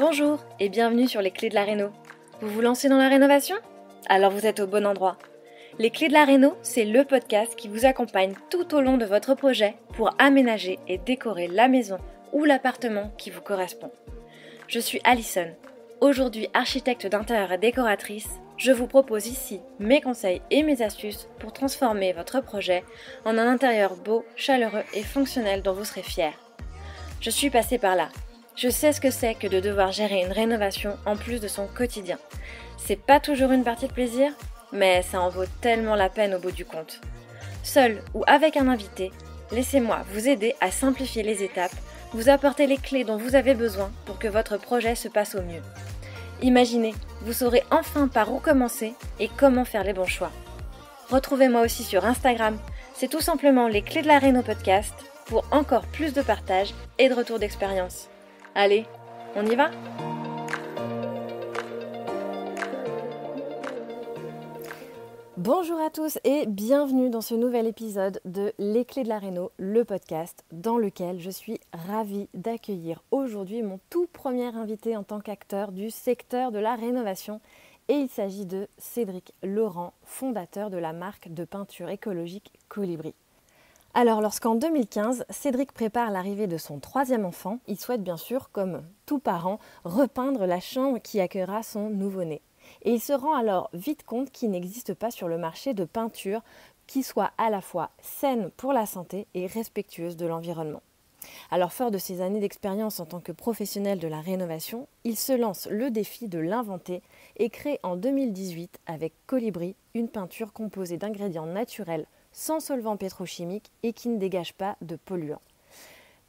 Bonjour et bienvenue sur les clés de la réno. Vous vous lancez dans la rénovation? Alors vous êtes au bon endroit. Les clés de la réno, c'est le podcast qui vous accompagne tout au long de votre projet pour aménager et décorer la maison ou l'appartement qui vous correspond. Je suis Alison, aujourd'hui architecte d'intérieur et décoratrice. Je vous propose ici mes conseils et mes astuces pour transformer votre projet en un intérieur beau, chaleureux et fonctionnel dont vous serez fiers. Je suis passée par là. Je sais ce que c'est que de devoir gérer une rénovation en plus de son quotidien. C'est pas toujours une partie de plaisir, mais ça en vaut tellement la peine au bout du compte. Seul ou avec un invité, laissez-moi vous aider à simplifier les étapes, vous apporter les clés dont vous avez besoin pour que votre projet se passe au mieux. Imaginez, vous saurez enfin par où commencer et comment faire les bons choix. Retrouvez-moi aussi sur Instagram, c'est tout simplement les clés de la réno podcast pour encore plus de partage et de retour d'expérience. Allez, on y va ? Bonjour à tous et bienvenue dans ce nouvel épisode de Les Clés de la Réno, le podcast dans lequel je suis ravie d'accueillir aujourd'hui mon tout premier invité en tant qu'acteur du secteur de la rénovation. Et il s'agit de Cédric Laurent, fondateur de la marque de peinture écologique Colibri. Alors, lorsqu'en 2015, Cédric prépare l'arrivée de son troisième enfant, il souhaite bien sûr, comme tout parent, repeindre la chambre qui accueillera son nouveau-né. Et il se rend alors vite compte qu'il n'existe pas sur le marché de peinture qui soit à la fois saine pour la santé et respectueuse de l'environnement. Alors, fort de ses années d'expérience en tant que professionnel de la rénovation, il se lance le défi de l'inventer et crée en 2018 avec Colibri une peinture composée d'ingrédients naturels sans solvants pétrochimiques et qui ne dégage pas de polluants.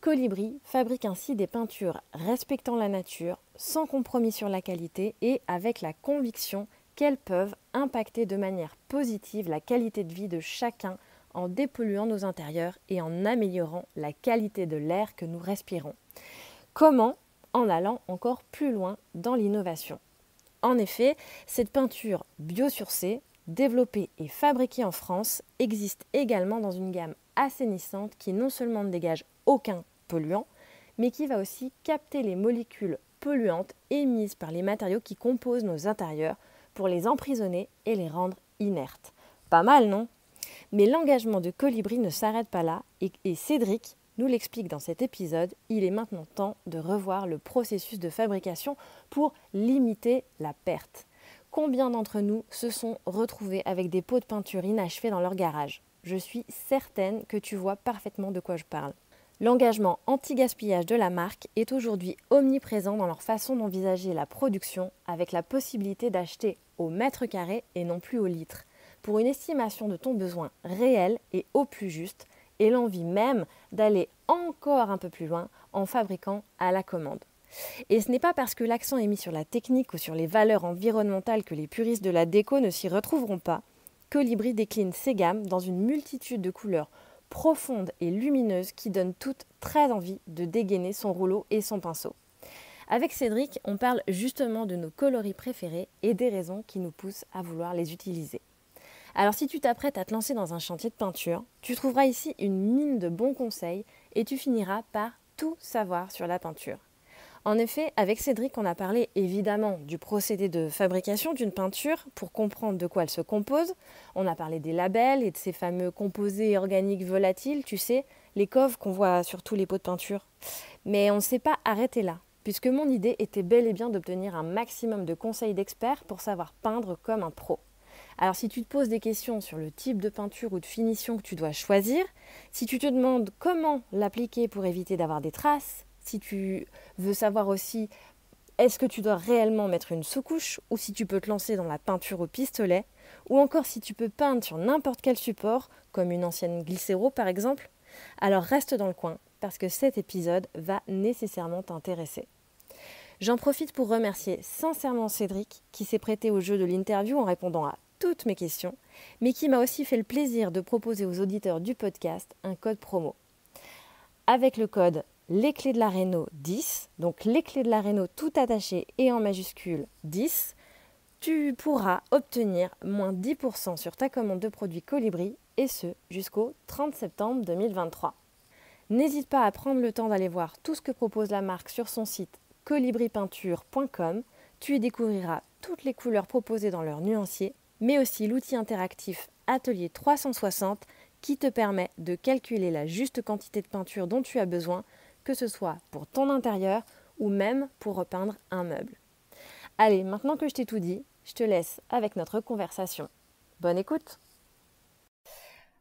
Colibri fabrique ainsi des peintures respectant la nature, sans compromis sur la qualité et avec la conviction qu'elles peuvent impacter de manière positive la qualité de vie de chacun en dépolluant nos intérieurs et en améliorant la qualité de l'air que nous respirons. Comment ? En allant encore plus loin dans l'innovation. En effet, cette peinture biosourcée, développée et fabriquée en France, existe également dans une gamme assainissante qui non seulement ne dégage aucun polluant, mais qui va aussi capter les molécules polluantes émises par les matériaux qui composent nos intérieurs pour les emprisonner et les rendre inertes. Pas mal, non ? Mais l'engagement de Colibri ne s'arrête pas là et Cédric nous l'explique dans cet épisode. Il est maintenant temps de revoir le processus de fabrication pour limiter la perte. Combien d'entre nous se sont retrouvés avec des pots de peinture inachevés dans leur garage ? Je suis certaine que tu vois parfaitement de quoi je parle. L'engagement anti-gaspillage de la marque est aujourd'hui omniprésent dans leur façon d'envisager la production, avec la possibilité d'acheter au mètre carré et non plus au litre, pour une estimation de ton besoin réel et au plus juste, et l'envie même d'aller encore un peu plus loin en fabriquant à la commande. Et ce n'est pas parce que l'accent est mis sur la technique ou sur les valeurs environnementales que les puristes de la déco ne s'y retrouveront pas. Colibri décline ses gammes dans une multitude de couleurs profondes et lumineuses qui donnent toutes très envie de dégainer son rouleau et son pinceau. Avec Cédric, on parle justement de nos coloris préférés et des raisons qui nous poussent à vouloir les utiliser. Alors si tu t'apprêtes à te lancer dans un chantier de peinture, tu trouveras ici une mine de bons conseils et tu finiras par tout savoir sur la peinture. En effet, avec Cédric, on a parlé évidemment du procédé de fabrication d'une peinture pour comprendre de quoi elle se compose. On a parlé des labels et de ces fameux composés organiques volatiles, tu sais, les coves qu'on voit sur tous les pots de peinture. Mais on ne s'est pas arrêté là, puisque mon idée était bel et bien d'obtenir un maximum de conseils d'experts pour savoir peindre comme un pro. Alors si tu te poses des questions sur le type de peinture ou de finition que tu dois choisir, si tu te demandes comment l'appliquer pour éviter d'avoir des traces, si tu veux savoir aussi est-ce que tu dois réellement mettre une sous-couche ou si tu peux te lancer dans la peinture au pistolet, ou encore si tu peux peindre sur n'importe quel support, comme une ancienne glycéro par exemple, alors reste dans le coin parce que cet épisode va nécessairement t'intéresser. J'en profite pour remercier sincèrement Cédric qui s'est prêté au jeu de l'interview en répondant à toutes mes questions, mais qui m'a aussi fait le plaisir de proposer aux auditeurs du podcast un code promo. Avec le code Les Clés de la Réno 10, donc Les Clés de la Réno tout attaché et en majuscule 10, tu pourras obtenir moins 10% sur ta commande de produits Colibri et ce jusqu'au 30 septembre 2023. N'hésite pas à prendre le temps d'aller voir tout ce que propose la marque sur son site colibripeinture.com. Tu y découvriras toutes les couleurs proposées dans leur nuancier, mais aussi l'outil interactif Atelier 360 qui te permet de calculer la juste quantité de peinture dont tu as besoin, que ce soit pour ton intérieur ou même pour repeindre un meuble. Allez, maintenant que je t'ai tout dit, je te laisse avec notre conversation. Bonne écoute!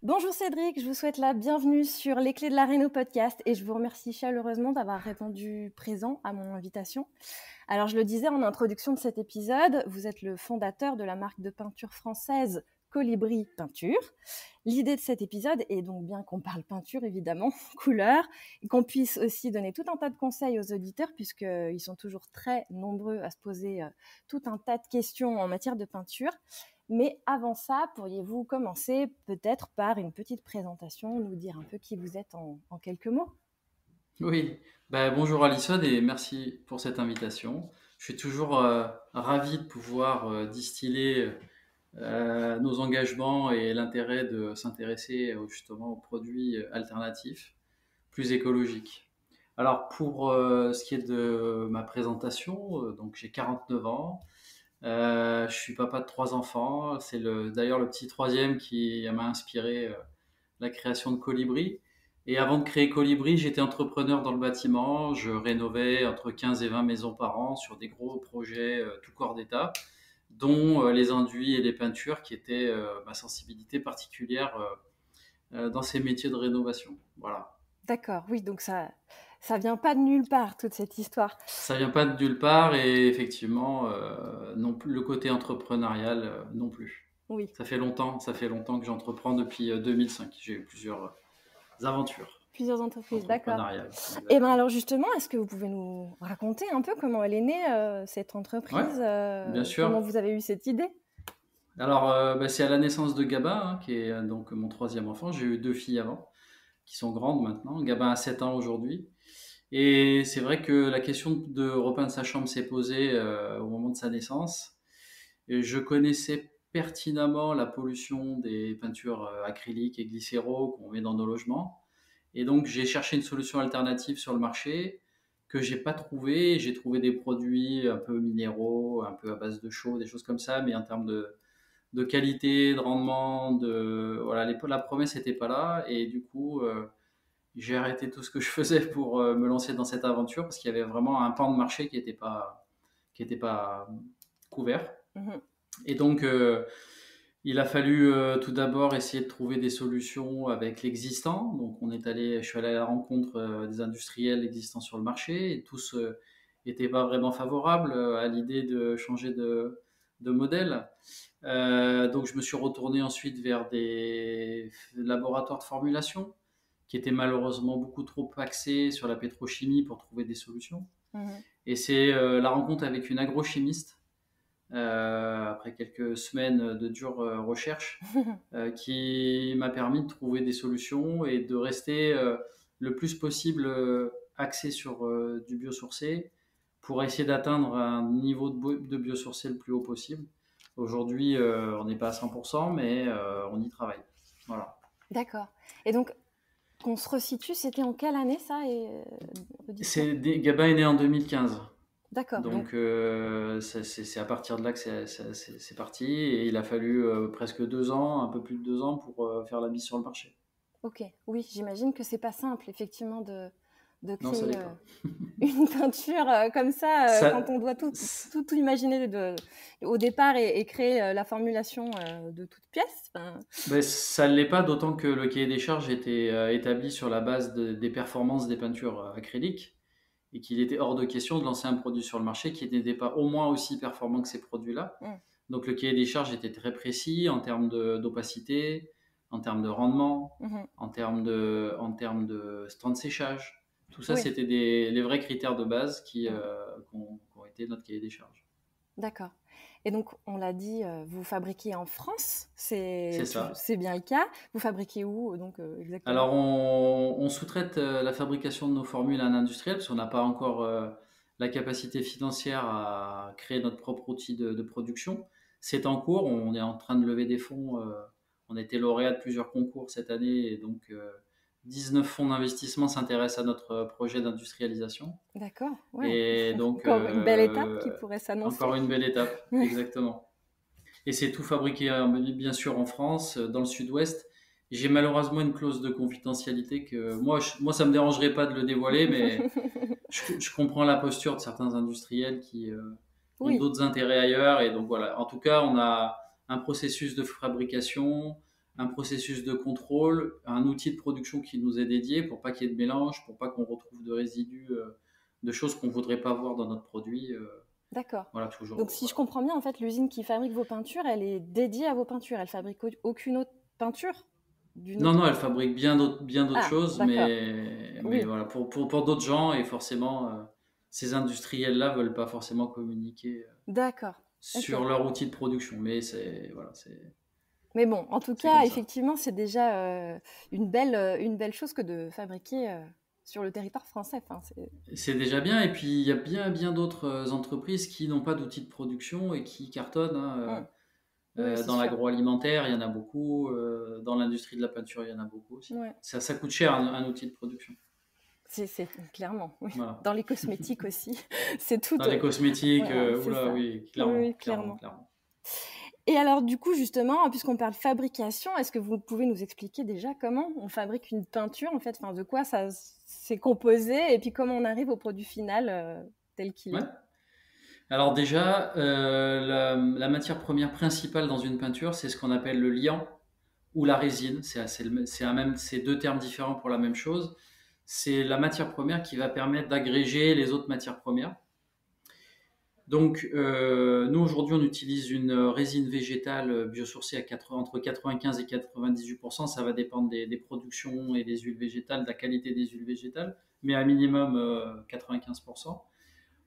Bonjour Cédric, je vous souhaite la bienvenue sur Les Clés de la Réno podcast et je vous remercie chaleureusement d'avoir répondu présent à mon invitation. Alors je le disais en introduction de cet épisode, vous êtes le fondateur de la marque de peinture française Colibri Peinture. L'idée de cet épisode est donc bien qu'on parle peinture évidemment, couleur, et qu'on puisse aussi donner tout un tas de conseils aux auditeurs puisqu'ils sont toujours très nombreux à se poser tout un tas de questions en matière de peinture. Mais avant ça, pourriez-vous commencer peut-être par une petite présentation, nous dire un peu qui vous êtes en quelques mots? Oui, bonjour Alison et merci pour cette invitation. Je suis toujours ravi de pouvoir distiller nos engagements et l'intérêt de s'intéresser justement aux produits alternatifs, plus écologiques. Alors pour ce qui est de ma présentation, donc j'ai 49 ans, je suis papa de 3 enfants, c'est d'ailleurs le petit troisième qui m'a inspiré la création de Colibri. Et avant de créer Colibri, j'étais entrepreneur dans le bâtiment. Je rénovais entre 15 et 20 maisons par an sur des gros projets tout corps d'état, dont les enduits et les peintures qui étaient ma sensibilité particulière dans ces métiers de rénovation. Voilà. D'accord, oui, donc ça vient pas de nulle part, toute cette histoire. Ça vient pas de nulle part et effectivement, non plus, le côté entrepreneurial non plus. Oui, Ça fait longtemps que j'entreprends depuis 2005. J'ai eu plusieurs aventures plusieurs entreprises, d'accord. entrepreneuriales. Et bien Exactement. alors justement, est-ce que vous pouvez nous raconter un peu comment elle est née, cette Ouais, entreprise, bien comment sûr. vous avez eu cette idée? Alors, c'est à la naissance de Gabin, hein, qui est donc mon troisième enfant. J'ai eu deux filles avant, qui sont grandes maintenant. Gabin a 7 ans aujourd'hui. Et c'est vrai que la question de repeindre sa chambre s'est posée au moment de sa naissance. Et je connaissais pertinemment la pollution des peintures acryliques et glycéro qu'on met dans nos logements. Et donc, j'ai cherché une solution alternative sur le marché que j'ai pas trouvé. J'ai trouvé des produits un peu minéraux, un peu à base de chaux, des choses comme ça, mais en termes de qualité, de rendement, voilà, la promesse n'était pas là. Et du coup, j'ai arrêté tout ce que je faisais pour me lancer dans cette aventure parce qu'il y avait vraiment un pan de marché qui était pas couvert. Mhm. Et donc, il a fallu tout d'abord essayer de trouver des solutions avec l'existant. Donc, je suis allé à la rencontre des industriels existants sur le marché et tous n'étaient pas vraiment favorables à l'idée de changer de modèle. Donc, je me suis retourné ensuite vers des laboratoires de formulation qui étaient malheureusement beaucoup trop axés sur la pétrochimie pour trouver des solutions. Mhm. Et c'est la rencontre avec une agrochimiste après quelques semaines de dures recherches, qui m'a permis de trouver des solutions et de rester le plus possible axé sur du biosourcé pour essayer d'atteindre un niveau de biosourcé le plus haut possible. Aujourd'hui, on n'est pas à 100%, mais on y travaille. Voilà. D'accord. Et donc, qu'on se resitue, c'était en quelle année ça redites-moi? Gabin est né en 2015. D'accord, donc Donc c'est à partir de là que c'est parti et il a fallu presque 2 ans, un peu plus de 2 ans pour faire la mise sur le marché. ok. Oui, j'imagine que c'est pas simple, effectivement, de Non, ça créer l'est pas. une peinture comme ça, quand Ça, on doit c- tout imaginer au départ et créer la formulation de toute pièce. Enfin, ça l'est pas, d'autant que le cahier des charges était établi sur la base des performances des peintures acryliques et qu'il était hors de question de lancer un produit sur le marché qui n'était pas au moins aussi performant que ces produits-là. mm, Donc le cahier des charges était très précis en termes d'opacité, en termes de rendement, mhm. en termes de temps de séchage. Tout ça, Oui, c'était les vrais critères de base mm, qui ont été notre cahier des charges. d'accord. Et donc, on l'a dit, vous fabriquez en France, C'est ça. c'est bien le cas. Vous fabriquez où, donc, exactement? Alors, on sous-traite la fabrication de nos formules à un industriel parce qu'on n'a pas encore la capacité financière à créer notre propre outil de production. C'est en cours, on est en train de lever des fonds. On a été lauréat de plusieurs concours cette année et donc 19 fonds d'investissement s'intéressent à notre projet d'industrialisation. D'accord, ouais. Et donc, Encore une belle étape qui pourrait s'annoncer. encore une belle étape, Ouais. exactement. Et c'est tout fabriqué, bien sûr, en France, dans le sud-ouest. J'ai malheureusement une clause de confidentialité que moi ça me dérangerait pas de le dévoiler, mais je comprends la posture de certains industriels qui ont Oui, d'autres intérêts ailleurs. Et donc voilà, en tout cas, on a un processus de fabrication, un processus de contrôle, un outil de production qui nous est dédié pour pas qu'il y ait de mélange, pour pas qu'on retrouve de résidus, de choses qu'on voudrait pas voir dans notre produit. d'accord. Voilà, toujours. Donc si je Voilà. comprends bien, en fait, l'usine qui fabrique vos peintures, elle est dédiée à vos peintures. Elle fabrique aucune autre peinture d'une Non, autre non, elle façon? fabrique bien d'autres Ah, choses, d'accord. mais Oui, voilà, pour d'autres gens, et forcément, ces industriels-là veulent pas forcément communiquer d'accord. Ok. sur leur outil de production, mais voilà, Mais bon, en tout c'est comme cas, ça. effectivement, c'est déjà une belle chose que de fabriquer sur le territoire français. Enfin, C'est déjà bien, et puis il y a bien d'autres entreprises qui n'ont pas d'outils de production et qui cartonnent, hmm. hein. Oui, c'est Dans sûr. l'agroalimentaire, il y en a beaucoup, dans l'industrie de la peinture, il y en a beaucoup aussi. Ouais. Ça coûte cher un outil de production. C'est clairement, oui. Voilà. Dans les cosmétiques aussi, c'est tout. Dans les cosmétiques, Voilà, c'est oula, ça. oui, Oui, clairement, oui, clairement, clairement. clairement. Et alors, du coup, justement, puisqu'on parle fabrication, est-ce que vous pouvez nous expliquer déjà comment on fabrique une peinture, en fait, enfin, de quoi ça s'est composé, et puis comment on arrive au produit final tel qu'il Ouais. est? Alors déjà, la matière première principale dans une peinture, c'est ce qu'on appelle le liant ou la résine. C'est deux termes différents pour la même chose. C'est la matière première qui va permettre d'agréger les autres matières premières. Donc, nous aujourd'hui, on utilise une résine végétale biosourcée entre 95 et 98%. Ça va dépendre des productions et des huiles végétales, de la qualité des huiles végétales, mais à minimum 95%.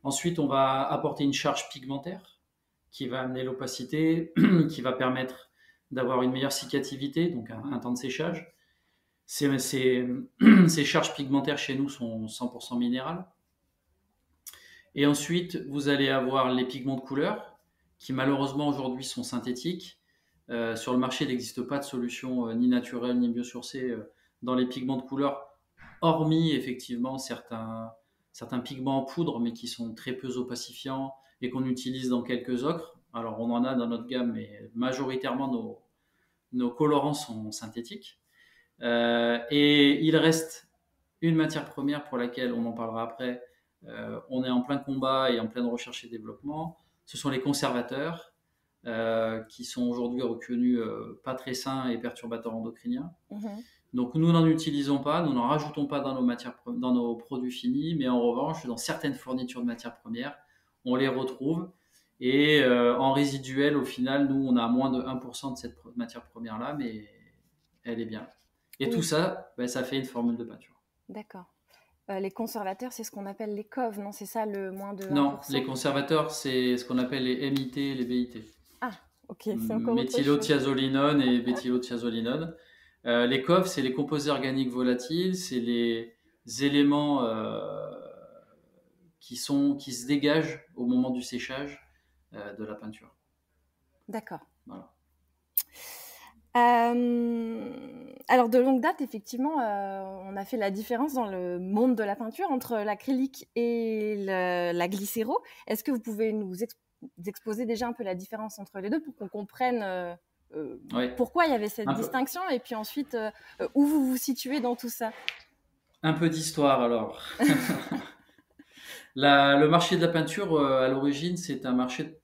Ensuite, on va apporter une charge pigmentaire qui va amener l'opacité, qui va permettre d'avoir une meilleure cicativité, donc un temps de séchage. Ces charges pigmentaires chez nous sont 100% minérales. Et ensuite, vous allez avoir les pigments de couleur, qui malheureusement aujourd'hui sont synthétiques. Sur le marché, il n'existe pas de solution ni naturelle ni biosourcée dans les pigments de couleur, hormis effectivement certains pigments en poudre, mais qui sont très peu opacifiants et qu'on utilise dans quelques ocres. Alors on en a dans notre gamme, mais majoritairement nos colorants sont synthétiques. Et il reste une matière première pour laquelle on en parlera après. On est en plein combat et en pleine recherche et développement. Ce sont les conservateurs qui sont aujourd'hui reconnus pas très sains et perturbateurs endocriniens. Mhm. Donc nous n'en utilisons pas, nous n'en rajoutons pas dans nos produits finis, mais en revanche, dans certaines fournitures de matières premières, on les retrouve. Et en résiduel, au final, nous, on a moins de 1% de cette matière première-là, mais elle est bien. Et tout Oui, ça, ben, ça fait une formule de peinture. d'accord. Les conservateurs, c'est ce qu'on appelle les coves, non? C'est ça, le moins de Non, les 1%? conservateurs, c'est ce qu'on appelle les MIT et les BIT. Ah, ok, c'est encore autre chose. Méthylothiazolinone et béthylothiazolinone. Les COV, c'est les composés organiques volatiles, c'est les éléments qui se dégagent au moment du séchage de la peinture. D'accord. Voilà. Alors, de longue date, effectivement, on a fait la différence dans le monde de la peinture entre l'acrylique et la glycéro. Est-ce que vous pouvez nous exposer déjà un peu la différence entre les deux pour qu'on comprenne Ouais. pourquoi il y avait cette Un peu, distinction et puis ensuite où vous vous situez dans tout ça? un peu d'histoire alors. Le marché de la peinture, à l'origine, c'est un marché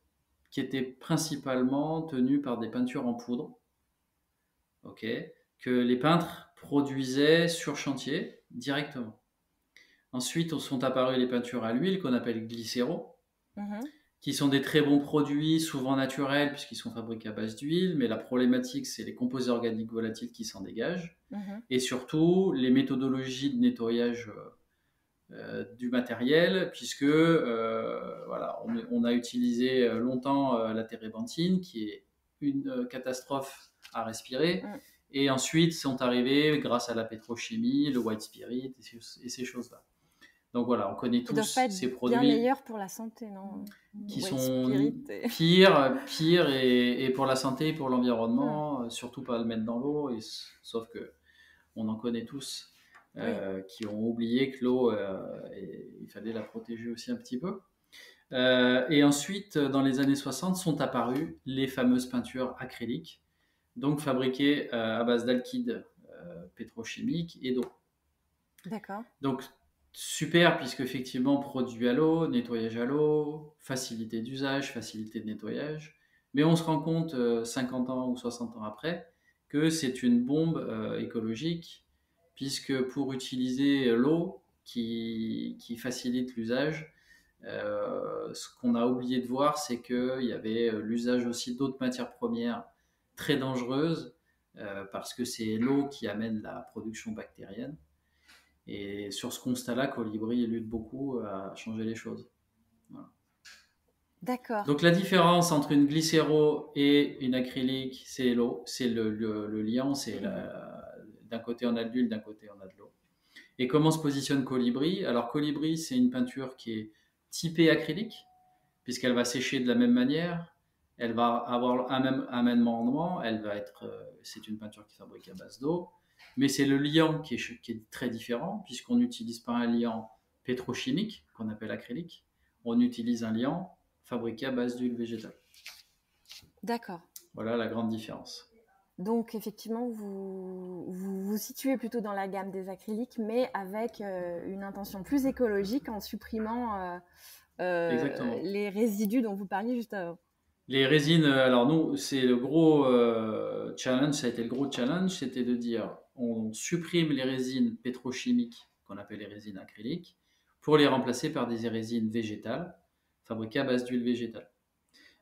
qui était principalement tenu par des peintures en poudre, ok, que les peintres produisaient sur chantier directement. Ensuite, sont apparues les peintures à l'huile qu'on appelle glycéro, Mhm. qui sont des très bons produits, souvent naturels puisqu'ils sont fabriqués à base d'huile, mais la problématique, c'est les composés organiques volatiles qui s'en dégagent, Mhm. et surtout les méthodologies de nettoyage du matériel, puisque voilà, on a utilisé longtemps la térébenthine, qui est une catastrophe à respirer, Mm. et ensuite sont arrivés, grâce à la pétrochimie, le white spirit et ces choses-là. Donc voilà, on connaît Qui doivent pas tous être ces bien produits meilleurs pour la santé, non? qui White spirit. sont pires et pour la santé et pour Mm. l'environnement, surtout pas le mettre dans l'eau, sauf que on en connaît tous. Oui. qui ont oublié que l'eau, il fallait la protéger aussi un petit peu. Et ensuite, dans les années 60, sont apparues les fameuses peintures acryliques, donc fabriquées à base d'alkyd pétrochimique et d'eau. D'accord. Donc super, puisque effectivement produit à l'eau, nettoyage à l'eau, facilité d'usage, facilité de nettoyage. Mais on se rend compte 50 ans ou 60 ans après que c'est une bombe écologique, puisque pour utiliser l'eau qui facilite l'usage, ce qu'on a oublié de voir, c'est qu'il y avait l'usage aussi d'autres matières premières très dangereuses, parce que c'est l'eau qui amène la production bactérienne. Et sur ce constat-là, Colibri lutte beaucoup à changer les choses. Voilà. D'accord. Donc la différence entre une glycéro et une acrylique, c'est l'eau, c'est le liant, d'un côté on a de l'huile, d'un côté on a de l'eau. Et comment se positionne Colibri? Alors Colibri, c'est une peinture qui est typée acrylique, puisqu'elle va sécher de la même manière, elle va avoir un même rendement, c'est une peinture qui fabrique à base d'eau, mais c'est le liant qui est très différent, puisqu'on n'utilise pas un liant pétrochimique, qu'on appelle acrylique, on utilise un liant fabriqué à base d'huile végétale. D'accord. Voilà la grande différence. Donc, effectivement, vous situez plutôt dans la gamme des acryliques, mais avec une intention plus écologique en supprimant Exactement. les résidus dont vous parliez juste avant. Les résines, alors nous, c'est le gros challenge, ça a été le gros challenge, c'était de dire on supprime les résines pétrochimiques, qu'on appelle les résines acryliques, pour les remplacer par des résines végétales, fabriquées à base d'huile végétale.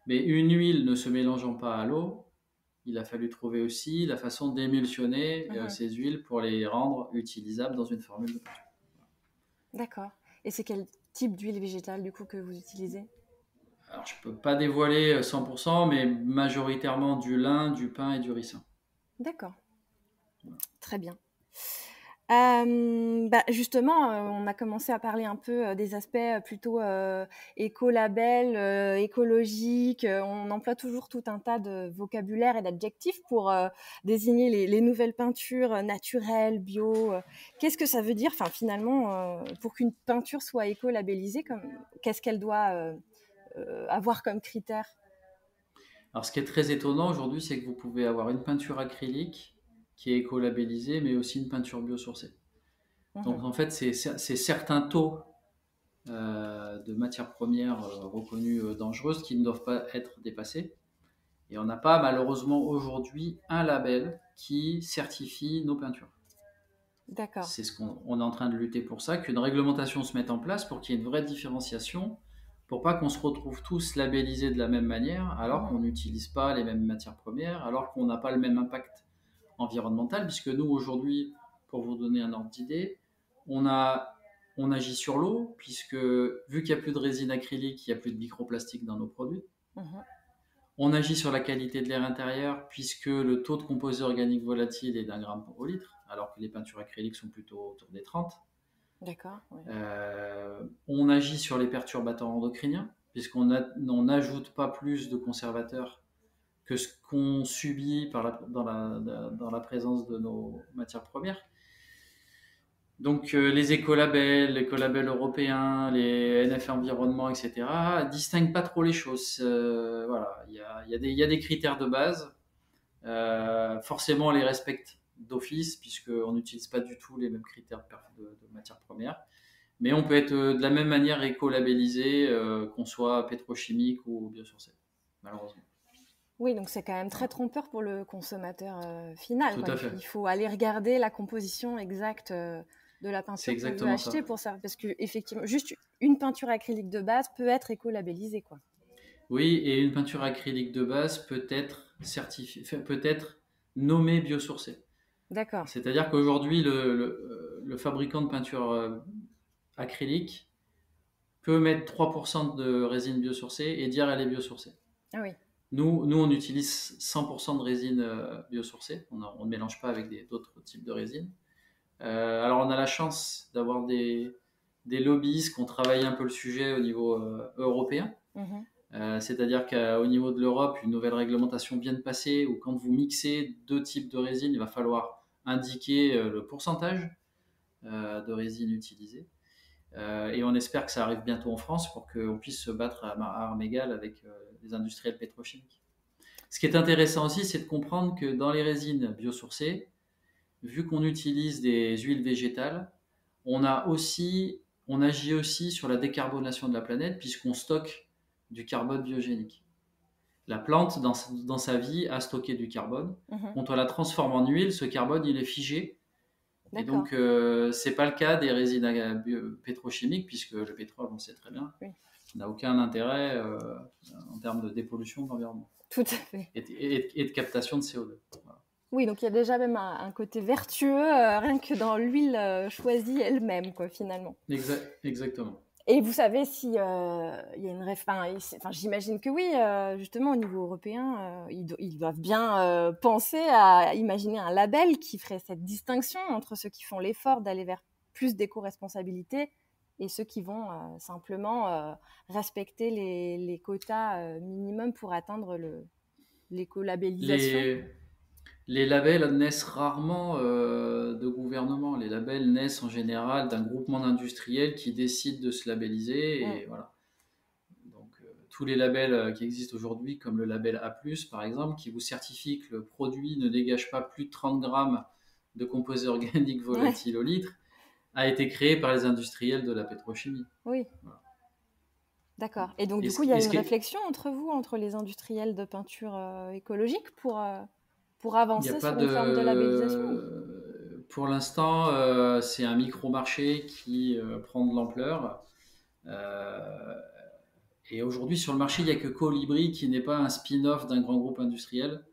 Mais une huile ne se mélangeant pas à l'eau, il a fallu trouver aussi la façon d'émulsionner ces huiles pour les rendre utilisables dans une formule de peinture. D'accord. Et c'est quel type d'huile végétale, du coup, que vous utilisez? Alors je ne peux pas dévoiler 100%, mais majoritairement du lin, du pin et du ricin. D'accord. Très bien. Justement, on a commencé à parler un peu des aspects plutôt écolabel, écologique. On emploie toujours tout un tas de vocabulaire et d'adjectifs pour désigner les nouvelles peintures naturelles, bio. Qu'est-ce que ça veut dire, enfin, finalement, pour qu'une peinture soit écolabellisée, qu'est-ce qu'elle doit avoir comme critère? Alors, ce qui est très étonnant aujourd'hui, c'est que vous pouvez avoir une peinture acrylique qui est éco-labellisée, mais aussi une peinture biosourcée. Mhm. Donc, en fait, c'est certains taux de matières premières reconnues dangereuses qui ne doivent pas être dépassés. Et on n'a pas, malheureusement, aujourd'hui, un label qui certifie nos peintures. D'accord. C'est ce qu'on est en train de lutter pour ça, qu'une réglementation se mette en place pour qu'il y ait une vraie différenciation, pour pas qu'on se retrouve tous labellisés de la même manière, alors qu'on n'utilise pas les mêmes matières premières, alors qu'on n'a pas le même impact environnemental, puisque nous, aujourd'hui, pour vous donner un ordre d'idée, on agit sur l'eau, puisque vu qu'il n'y a plus de résine acrylique, il n'y a plus de microplastiques dans nos produits. Mhm. On agit sur la qualité de l'air intérieur, puisque le taux de composés organiques volatiles est d'1 gramme au litre, alors que les peintures acryliques sont plutôt autour des 30. D'accord. Ouais. On agit sur les perturbateurs endocriniens, puisqu'on n'ajoute pas plus de conservateurs que ce qu'on subit dans la présence de nos matières premières. Donc les écolabels européens, les NF Environnement, etc., distinguent pas trop les choses. Voilà, il y a des critères de base. Forcément, on les respecte d'office, puisqu'on n'utilise pas du tout les mêmes critères de matières premières. Mais on peut être de la même manière éco-labellisé, qu'on soit pétrochimique ou biosourcé, malheureusement. Oui, donc c'est quand même très Voilà. trompeur pour le consommateur final, Tout quoi. à fait. Il faut aller regarder la composition exacte de la C'est peinture qu'on veut exactement ça. acheter pour ça. Parce que effectivement, juste une peinture acrylique de base peut être éco-labellisée, quoi. Oui, et une peinture acrylique de base peut être peut être nommée biosourcée. D'accord. C'est-à-dire qu'aujourd'hui, le fabricant de peinture acrylique peut mettre 3% de résine biosourcée et dire elle est biosourcée. Ah oui. Nous, on utilise 100% de résine biosourcée. On ne mélange pas avec d'autres types de résine. Alors, on a la chance d'avoir des lobbyistes qui ont travaillé un peu le sujet au niveau européen. Mhm. C'est-à-dire qu'au niveau de l'Europe, une nouvelle réglementation vient de passer où quand vous mixez deux types de résine, il va falloir indiquer le pourcentage de résine utilisée. Et on espère que ça arrive bientôt en France pour qu'on puisse se battre à armes égales avec les industriels pétrochimiques. Ce qui est intéressant aussi, c'est de comprendre que dans les résines biosourcées, vu qu'on utilise des huiles végétales, on agit aussi sur la décarbonation de la planète puisqu'on stocke du carbone biogénique. La plante, dans sa vie, a stocké du carbone. Quand on la transforme en huile, ce carbone, il est figé. Et donc, ce n'est pas le cas des résines pétrochimiques, puisque le pétrole, on sait très bien, n'a aucun intérêt en termes de dépollution de l'environnement. Tout à fait. Et de captation de CO2. Voilà. Oui, donc il y a déjà même un côté vertueux, rien que dans l'huile choisie elle-même, quoi, finalement. Exactement. Et vous savez si il y a une j'imagine que oui, justement au niveau européen, ils doivent bien penser à imaginer un label qui ferait cette distinction entre ceux qui font l'effort d'aller vers plus d'éco-responsabilité et ceux qui vont simplement respecter les quotas minimums pour atteindre l'éco-labellisation. Les labels naissent rarement de gouvernement. Les labels naissent en général d'un groupement d'industriels qui décide de se labelliser. Et voilà. Donc, tous les labels qui existent aujourd'hui, comme le label A+, par exemple, qui vous certifie que le produit ne dégage pas plus de 30 grammes de composés organiques volatiles au litre, a été créé par les industriels de la pétrochimie. Oui. Voilà. D'accord. Et donc, du coup, il y a une réflexion entre les industriels de peinture écologique pour avancer sur une forme de labellisation? Pour l'instant, c'est un micro-marché qui prend de l'ampleur. Et aujourd'hui, sur le marché, il n'y a que Colibri qui n'est pas un spin-off d'un grand groupe industriel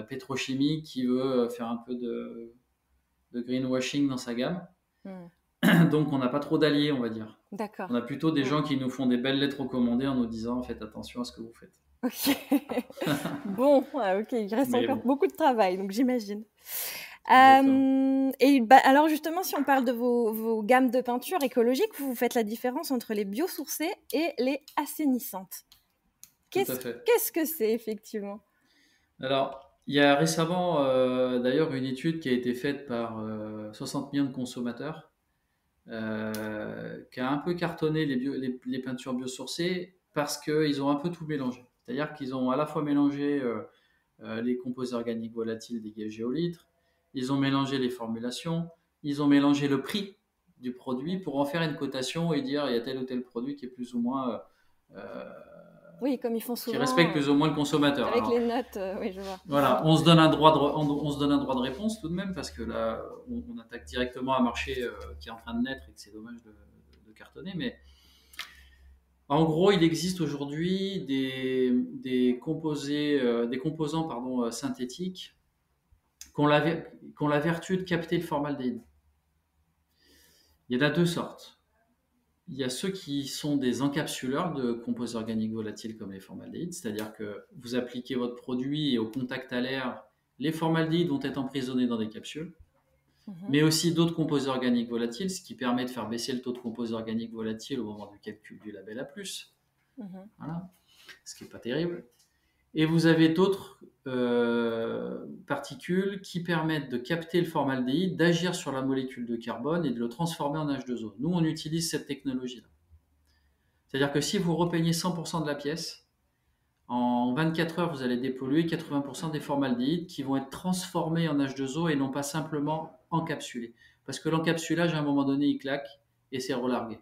pétrochimique qui veut faire un peu de greenwashing dans sa gamme. Donc, on n'a pas trop d'alliés, on va dire. D'accord. On a plutôt des gens qui nous font des belles lettres recommandées en nous disant « Faites attention à ce que vous faites ». Ok. Bon, ok, il reste encore beaucoup de travail, donc j'imagine. Alors justement, si on parle de vos gammes de peinture écologiques, vous faites la différence entre les biosourcées et les assainissantes. Qu'est-ce que c'est effectivement? Alors, il y a récemment d'ailleurs une étude qui a été faite par 60 millions de consommateurs qui a un peu cartonné les peintures biosourcées parce qu'ils ont un peu tout mélangé. C'est-à-dire qu'ils ont à la fois mélangé les composés organiques volatiles dégagés au litre, ils ont mélangé les formulations, ils ont mélangé le prix du produit pour en faire une cotation et dire il y a tel ou tel produit qui est plus ou moins... oui, comme ils font souvent. Qui respecte plus ou moins le consommateur. Avec les notes, oui, je vois. Voilà, on se donne un droit de réponse tout de même parce que là, on attaque directement un marché qui est en train de naître et que c'est dommage de cartonner. Mais en gros, il existe aujourd'hui des composants synthétiques qui ont la vertu de capter le formaldéhyde. Il y en a deux sortes. Il y a ceux qui sont des encapsuleurs de composés organiques volatiles comme les formaldéhydes, c'est-à-dire que vous appliquez votre produit et au contact à l'air, les formaldéhydes vont être emprisonnés dans des capsules, mais aussi d'autres composés organiques volatiles, ce qui permet de faire baisser le taux de composés organiques volatiles au moment du calcul du label A+. Voilà. Ce qui n'est pas terrible. Et vous avez d'autres particules qui permettent de capter le formaldéhyde, d'agir sur la molécule de carbone et de le transformer en H2O. Nous, on utilise cette technologie-là. C'est-à-dire que si vous repeignez 100% de la pièce, en 24 heures, vous allez dépolluer 80% des formaldéhydes qui vont être transformés en H2O et non pas simplement encapsulés. Parce que l'encapsulage, à un moment donné, il claque et c'est relargué.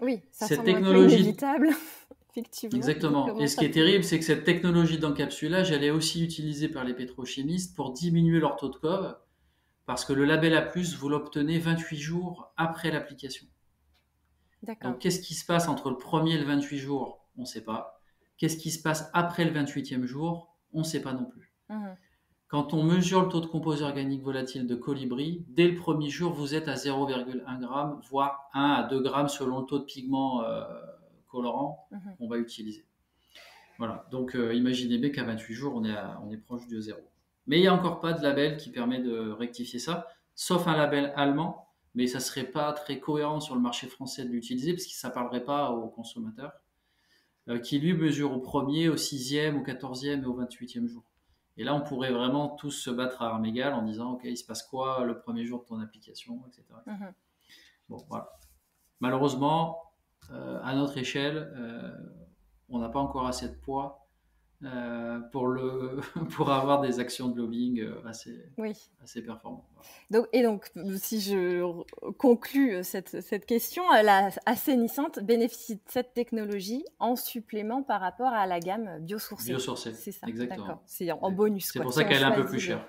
Oui, ça semble un peu inévitable. Effectivement. Exactement. Et ce qui est terrible, c'est que cette technologie d'encapsulage, elle est aussi utilisée par les pétrochimistes pour diminuer leur taux de COV, parce que le label A+, vous l'obtenez 28 jours après l'application. D'accord. Donc, qu'est-ce qui se passe entre le 1er et le 28 jours? On ne sait pas. Qu'est-ce qui se passe après le 28e jour? On ne sait pas non plus. Quand on mesure le taux de composés organiques volatiles de Colibri, dès le premier jour, vous êtes à 0,1 g, voire 1 à 2 grammes selon le taux de pigment colorant qu'on va utiliser. Voilà, donc imaginez bien qu'à 28 jours, on est proche de 0. Mais il n'y a encore pas de label qui permet de rectifier ça, sauf un label allemand, mais ça ne serait pas très cohérent sur le marché français de l'utiliser, parce que ça ne parlerait pas aux consommateurs, qui lui mesure au 1er, au 6e, au 14e et au 28e jour. Et là, on pourrait vraiment tous se battre à armes égales en disant, OK, il se passe quoi le premier jour de ton application, etc. Mhm. Bon, voilà. Malheureusement, à notre échelle, on n'a pas encore assez de poids pour avoir des actions de lobbying Oui. assez performantes. Voilà. Donc, si je conclus cette question, la assainissante bénéficie de cette technologie en supplément par rapport à la gamme biosourcée. Biosourcée, C'est ça, exactement. d'accord. C'est en bonus, C'est quoi. pour Si ça on qu'elle est un peu choisit plus chère.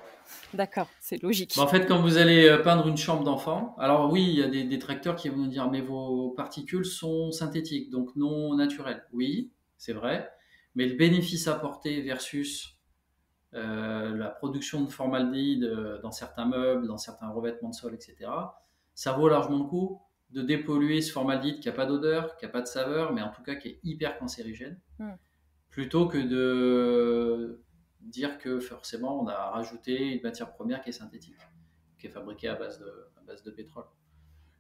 D'accord, c'est logique. En fait, quand vous allez peindre une chambre d'enfant, alors oui, il y a des détracteurs qui vont nous dire, mais vos particules sont synthétiques, donc non naturelles. Oui, c'est vrai, mais le bénéfice apporté versus la production de formaldéhyde dans certains meubles, dans certains revêtements de sol, etc., ça vaut largement le coup de dépolluer ce formaldéhyde qui n'a pas d'odeur, qui n'a pas de saveur, mais en tout cas qui est hyper cancérigène, plutôt que de dire que forcément on a rajouté une matière première qui est synthétique, qui est fabriquée à base de pétrole.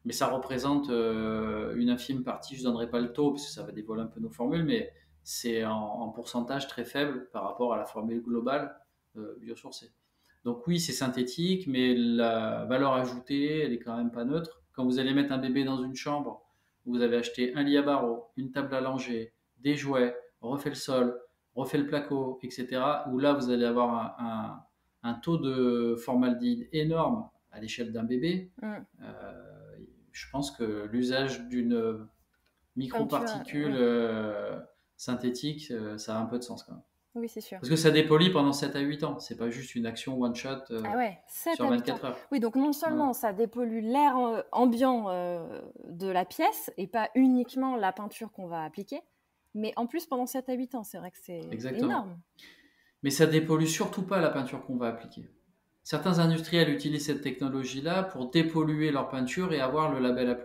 Mais ça représente une infime partie, je ne donnerai pas le taux parce que ça va dévoiler un peu nos formules, mais c'est en pourcentage très faible par rapport à la formule globale biosourcée. Donc oui, c'est synthétique, mais la valeur ajoutée, elle est quand même pas neutre. Quand vous allez mettre un bébé dans une chambre, vous avez acheté un lit à barreaux, une table à langer, des jouets, refait le sol, refait le placo, etc. Où là, vous allez avoir un taux de formaldéhyde énorme à l'échelle d'un bébé. Je pense que l'usage d'une microparticule synthétique, ça a un peu de sens quand même. Oui, c'est sûr. Parce que ça dépollue pendant 7 à 8 ans. C'est pas juste une action one shot sur 24 heures. Oui, donc non seulement ça dépollue l'air ambiant de la pièce et pas uniquement la peinture qu'on va appliquer, mais en plus pendant 7 à 8 ans. C'est vrai que c'est énorme. Mais ça dépollue surtout pas la peinture qu'on va appliquer. Certains industriels utilisent cette technologie-là pour dépolluer leur peinture et avoir le label A+.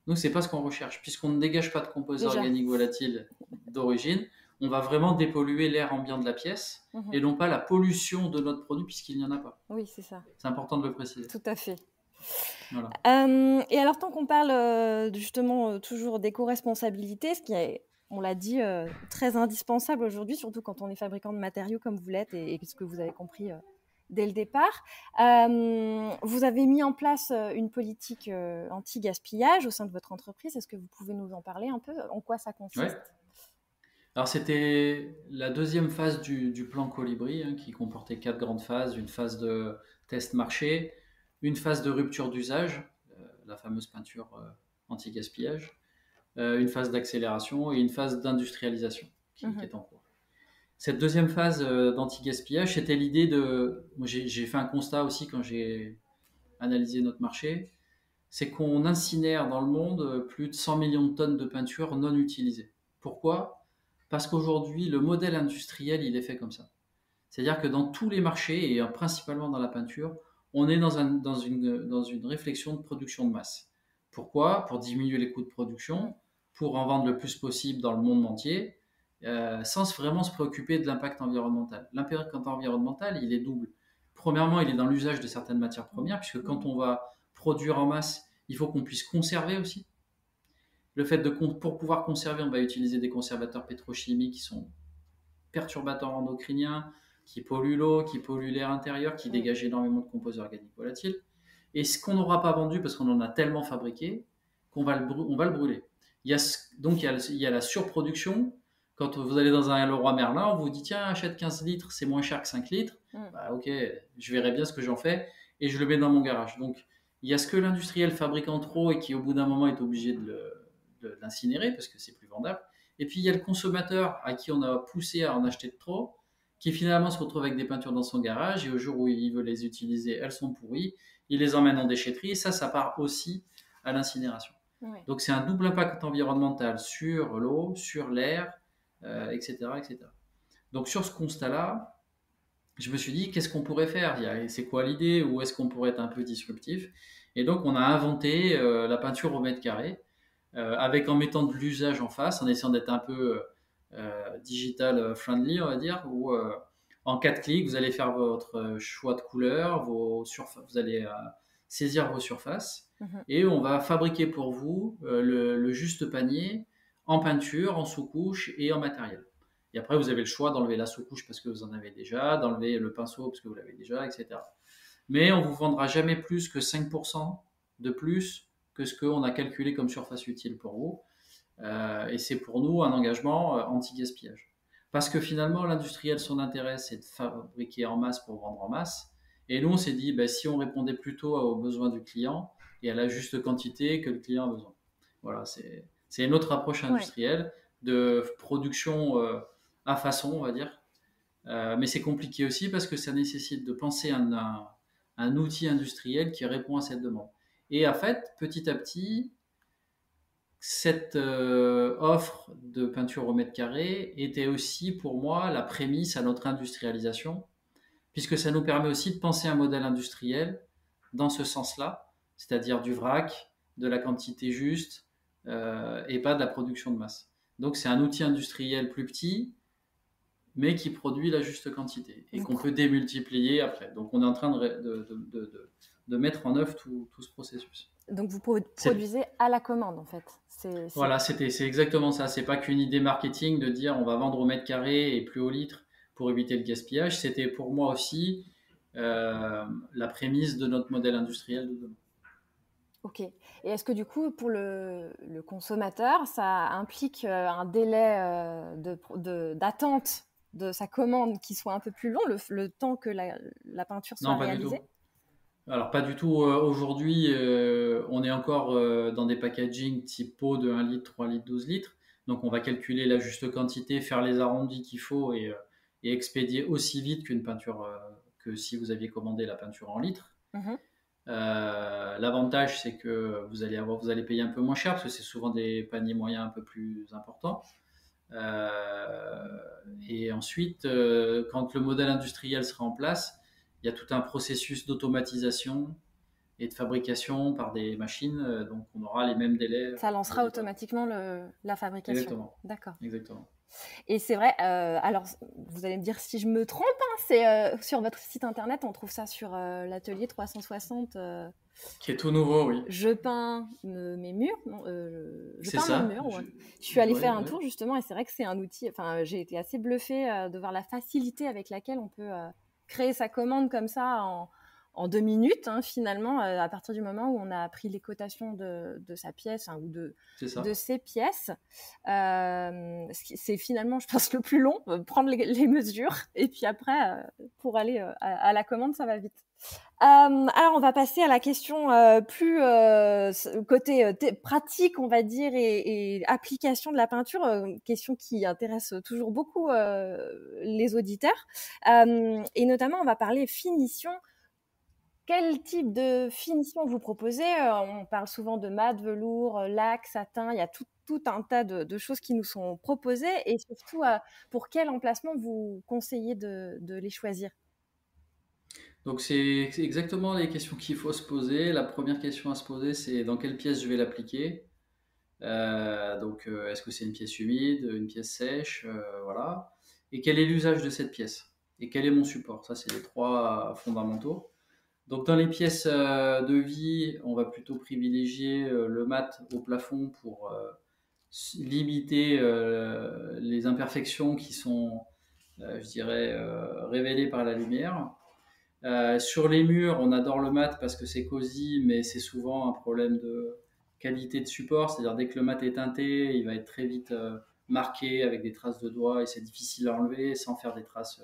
Nous, c'est pas ce qu'on recherche. Puisqu'on ne dégage pas de composés organiques volatiles d'origine, on va vraiment dépolluer l'air ambiant de la pièce et non pas la pollution de notre produit puisqu'il n'y en a pas. Oui, c'est ça. C'est important de le préciser. Tout à fait. Voilà. Et alors, tant qu'on parle justement toujours d'éco-responsabilité, ce qui est, on l'a dit, très indispensable aujourd'hui, surtout quand on est fabricant de matériaux comme vous l'êtes et ce que vous avez compris dès le départ. Vous avez mis en place une politique anti-gaspillage au sein de votre entreprise. Est-ce que vous pouvez nous en parler un peu? En quoi ça consiste? Ouais. Alors, c'était la deuxième phase du plan Colibri, qui comportait 4 grandes phases. Une phase de test marché, une phase de rupture d'usage, la fameuse peinture anti-gaspillage, une phase d'accélération et une phase d'industrialisation qui est en cours. Cette deuxième phase d'anti-gaspillage, c'était l'idée de... Moi, j'ai fait un constat aussi quand j'ai analysé notre marché, c'est qu'on incinère dans le monde plus de 100 millions de tonnes de peinture non utilisées. Pourquoi ? Parce qu'aujourd'hui, le modèle industriel, il est fait comme ça. C'est-à-dire que dans tous les marchés, et principalement dans la peinture, on est dans une réflexion de production de masse. Pourquoi ? Pour diminuer les coûts de production, pour en vendre le plus possible dans le monde entier, sans vraiment se préoccuper de l'impact environnemental. L'impact environnemental, il est double. Premièrement, il est dans l'usage de certaines matières premières, puisque quand on va produire en masse, il faut qu'on puisse conserver aussi. Le fait pour pouvoir conserver, on va utiliser des conservateurs pétrochimiques qui sont perturbateurs endocriniens, qui polluent l'eau, qui polluent l'air intérieur, qui dégagent énormément de composés organiques volatiles. Et ce qu'on n'aura pas vendu parce qu'on en a tellement fabriqué qu'on va le brûler. Donc il y a la surproduction. Quand vous allez dans un Leroy Merlin, on vous dit tiens, achète 15 litres, c'est moins cher que 5 litres. Bah, ok, je verrai bien ce que j'en fais et je le mets dans mon garage. Donc il y a ce que l'industriel fabrique en trop et qui au bout d'un moment est obligé de l'incinérer parce que c'est plus vendable. Et puis il y a le consommateur à qui on a poussé à en acheter de trop, qui finalement se retrouve avec des peintures dans son garage et au jour où il veut les utiliser, elles sont pourries, il les emmène en déchetterie et ça part aussi à l'incinération. Donc c'est un double impact environnemental sur l'eau, sur l'air, etc., etc. Donc sur ce constat-là, je me suis dit qu'est-ce qu'on pourrait faire ? C'est quoi l'idée ? Où est-ce qu'on pourrait être un peu disruptif ? Et donc on a inventé la peinture au mètre carré, avec en mettant de l'usage en face, en essayant d'être un peu digital friendly, on va dire, où en 4 clics, vous allez faire votre choix de couleurs, vous allez saisir vos surfaces, et on va fabriquer pour vous le juste panier en peinture, en sous-couche et en matériel. Et après, vous avez le choix d'enlever la sous-couche parce que vous en avez déjà, d'enlever le pinceau parce que vous l'avez déjà, etc. Mais on ne vous vendra jamais plus que 5% de plus que ce qu'on a calculé comme surface utile pour vous. Et c'est pour nous un engagement anti-gaspillage. Parce que finalement, l'industriel, son intérêt, c'est de fabriquer en masse pour vendre en masse. Et nous, on s'est dit, si on répondait plutôt aux besoins du client et à la juste quantité que le client a besoin. Voilà, c'est une autre approche industrielle de production à façon, on va dire. Mais c'est compliqué aussi parce que ça nécessite de penser un outil industriel qui répond à cette demande. Et en fait, petit à petit, cette offre de peinture au mètre carré était aussi pour moi la prémisse à notre industrialisation, puisque ça nous permet aussi de penser un modèle industriel dans ce sens-là, c'est-à-dire du vrac, de la quantité juste, et pas de la production de masse. Donc c'est un outil industriel plus petit, mais qui produit la juste quantité et qu'on peut démultiplier après. Donc on est en train de mettre en œuvre tout ce processus. Donc vous produisez à la commande en fait. Voilà, c'est exactement ça. C'est pas qu'une idée marketing de dire on va vendre au mètre carré et plus au litre pour éviter le gaspillage. C'était pour moi aussi la prémisse de notre modèle industriel de demain. Ok. Et est-ce que du coup, pour le consommateur, ça implique un délai d'attente de sa commande qui soit un peu plus long, le temps que la peinture soit réalisée? Non, pas du tout. Alors, pas du tout. Aujourd'hui, on est encore dans des packaging type pot de 1 litre, 3 litres, 12 litres. Donc, on va calculer la juste quantité, faire les arrondis qu'il faut et expédier aussi vite qu'une peinture, que si vous aviez commandé la peinture en litres. Mhm. L'avantage, c'est que vous allez payer un peu moins cher parce que c'est souvent des paniers moyens un peu plus importants. Et ensuite, quand le modèle industriel sera en place, il y a tout un processus d'automatisation et de fabrication par des machines, donc on aura les mêmes délais. Ça lancera automatiquement la fabrication. Exactement. D'accord. Exactement. Et c'est vrai, alors vous allez me dire si je me trompe, hein, c'est sur votre site internet, on trouve ça sur l'atelier 360. Qui est tout nouveau, oui. Je peins mes murs, c'est ça. Mon mur. Ouais. Je suis allée faire un tour justement et c'est vrai que c'est un outil, enfin j'ai été assez bluffée de voir la facilité avec laquelle on peut créer sa commande comme ça en 2 minutes, hein, finalement, à partir du moment où on a pris les cotations de sa pièce ou de ses pièces. C'est finalement, je pense, le plus long, prendre les mesures, et puis après, pour aller à la commande, ça va vite. Alors, on va passer à la question plus côté pratique, on va dire, et application de la peinture, question qui intéresse toujours beaucoup les auditeurs. Et notamment, on va parler finition. Quel type de finition vous proposez? On parle souvent de mat, velours, laque, satin. Il y a tout un tas de choses qui nous sont proposées. Et surtout, pour quel emplacement vous conseillez de les choisir? Donc c'est exactement les questions qu'il faut se poser. La première question à se poser, c'est dans quelle pièce je vais l'appliquer. Est-ce que c'est une pièce humide, une pièce sèche, voilà. Et quel est l'usage de cette pièce? Et quel est mon support? Ça, c'est les 3 fondamentaux. Donc dans les pièces de vie, on va plutôt privilégier le mat au plafond pour limiter les imperfections qui sont, je dirais, révélées par la lumière. Sur les murs, on adore le mat parce que c'est cosy, mais c'est souvent un problème de qualité de support. C'est-à-dire dès que le mat est teinté, il va être très vite marqué avec des traces de doigts et c'est difficile à enlever sans faire des traces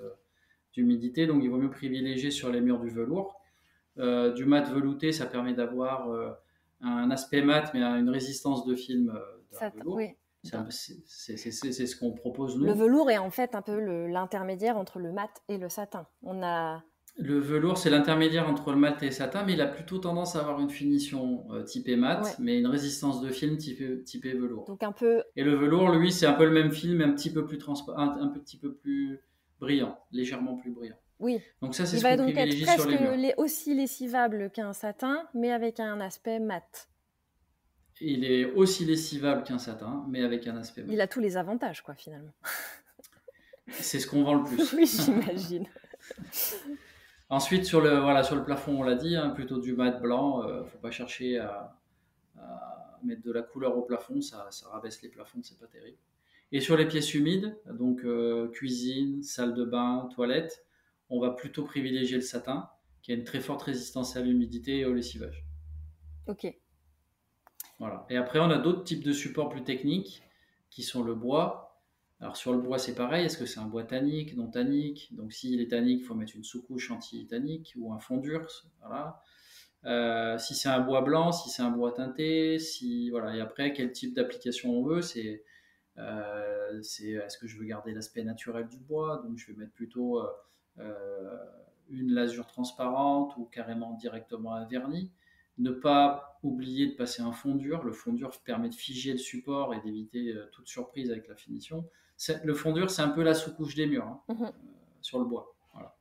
d'humidité. Donc il vaut mieux privilégier sur les murs du velours. Du mat velouté, ça permet d'avoir un aspect mat, mais une résistance de film d'un velours. Oui. C'est ce qu'on propose nous. Le velours est en fait un peu l'intermédiaire entre le mat et le satin. Le velours, c'est l'intermédiaire entre le mat et le satin, mais il a plutôt tendance à avoir une finition typée mat, mais une résistance de film typée velours. Donc un peu... Et le velours, lui, c'est un peu le même film, mais un petit peu plus un petit peu plus brillant, légèrement plus brillant. Oui. Donc ça, c'est ce qu'on privilégie sur les murs. Il va donc être presque aussi lessivable qu'un satin, mais avec un aspect mat. Il est aussi lessivable qu'un satin, mais avec un aspect mat. Il a tous les avantages, quoi, finalement. C'est ce qu'on vend le plus. Oui, j'imagine. Ensuite, sur le plafond, on l'a dit, hein, plutôt du mat blanc. Faut pas chercher à mettre de la couleur au plafond, ça rabaisse les plafonds, c'est pas terrible. Et sur les pièces humides, donc cuisine, salle de bain, toilette, on va plutôt privilégier le satin, qui a une très forte résistance à l'humidité et au lessivage. Ok. Voilà. Et après, on a d'autres types de supports plus techniques, qui sont le bois. Alors sur le bois, c'est pareil. Est-ce que c'est un bois tannique, non tannique? Donc s'il est tannique, il faut mettre une sous-couche anti-tannique ou un fond dur. Voilà. Si c'est un bois blanc, si c'est un bois teinté, si voilà. Et après, quel type d'application on veut, c'est est-ce que je veux garder l'aspect naturel du bois, donc je vais mettre plutôt une lasure transparente ou carrément directement un vernis. Ne pas oublier de passer un fond dur. Le fond dur permet de figer le support et d'éviter toute surprise avec la finition. Le fond dur, c'est un peu la sous-couche des murs, hein, Mhm. sur le bois. Voilà.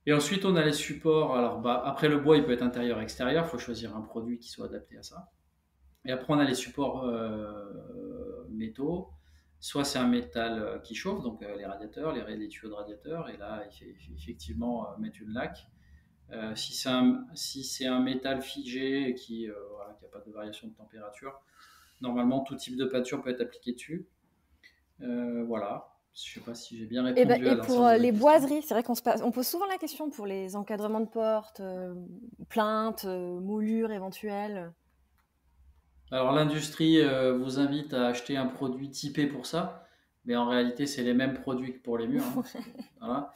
Et ensuite, on a les supports. Alors, après le bois, il peut être intérieur-extérieur. Il faut choisir un produit qui soit adapté à ça. Et après, on a les supports métaux. Soit c'est un métal qui chauffe, donc les radiateurs, les tuyaux de radiateur. Et là, il faut effectivement mettre une laque. Si c'est un métal figé qui voilà, n'a pas de variation de température, normalement, tout type de peinture peut être appliqué dessus. Voilà. Je ne sais pas si j'ai bien répondu à Et pour l'ensemble de la les question. boiseries, c'est vrai on pose souvent la question pour les encadrements de portes, plaintes, moulures éventuelles. Alors l'industrie vous invite à acheter un produit typé pour ça, mais en réalité c'est les mêmes produits que pour les murs, hein. Voilà.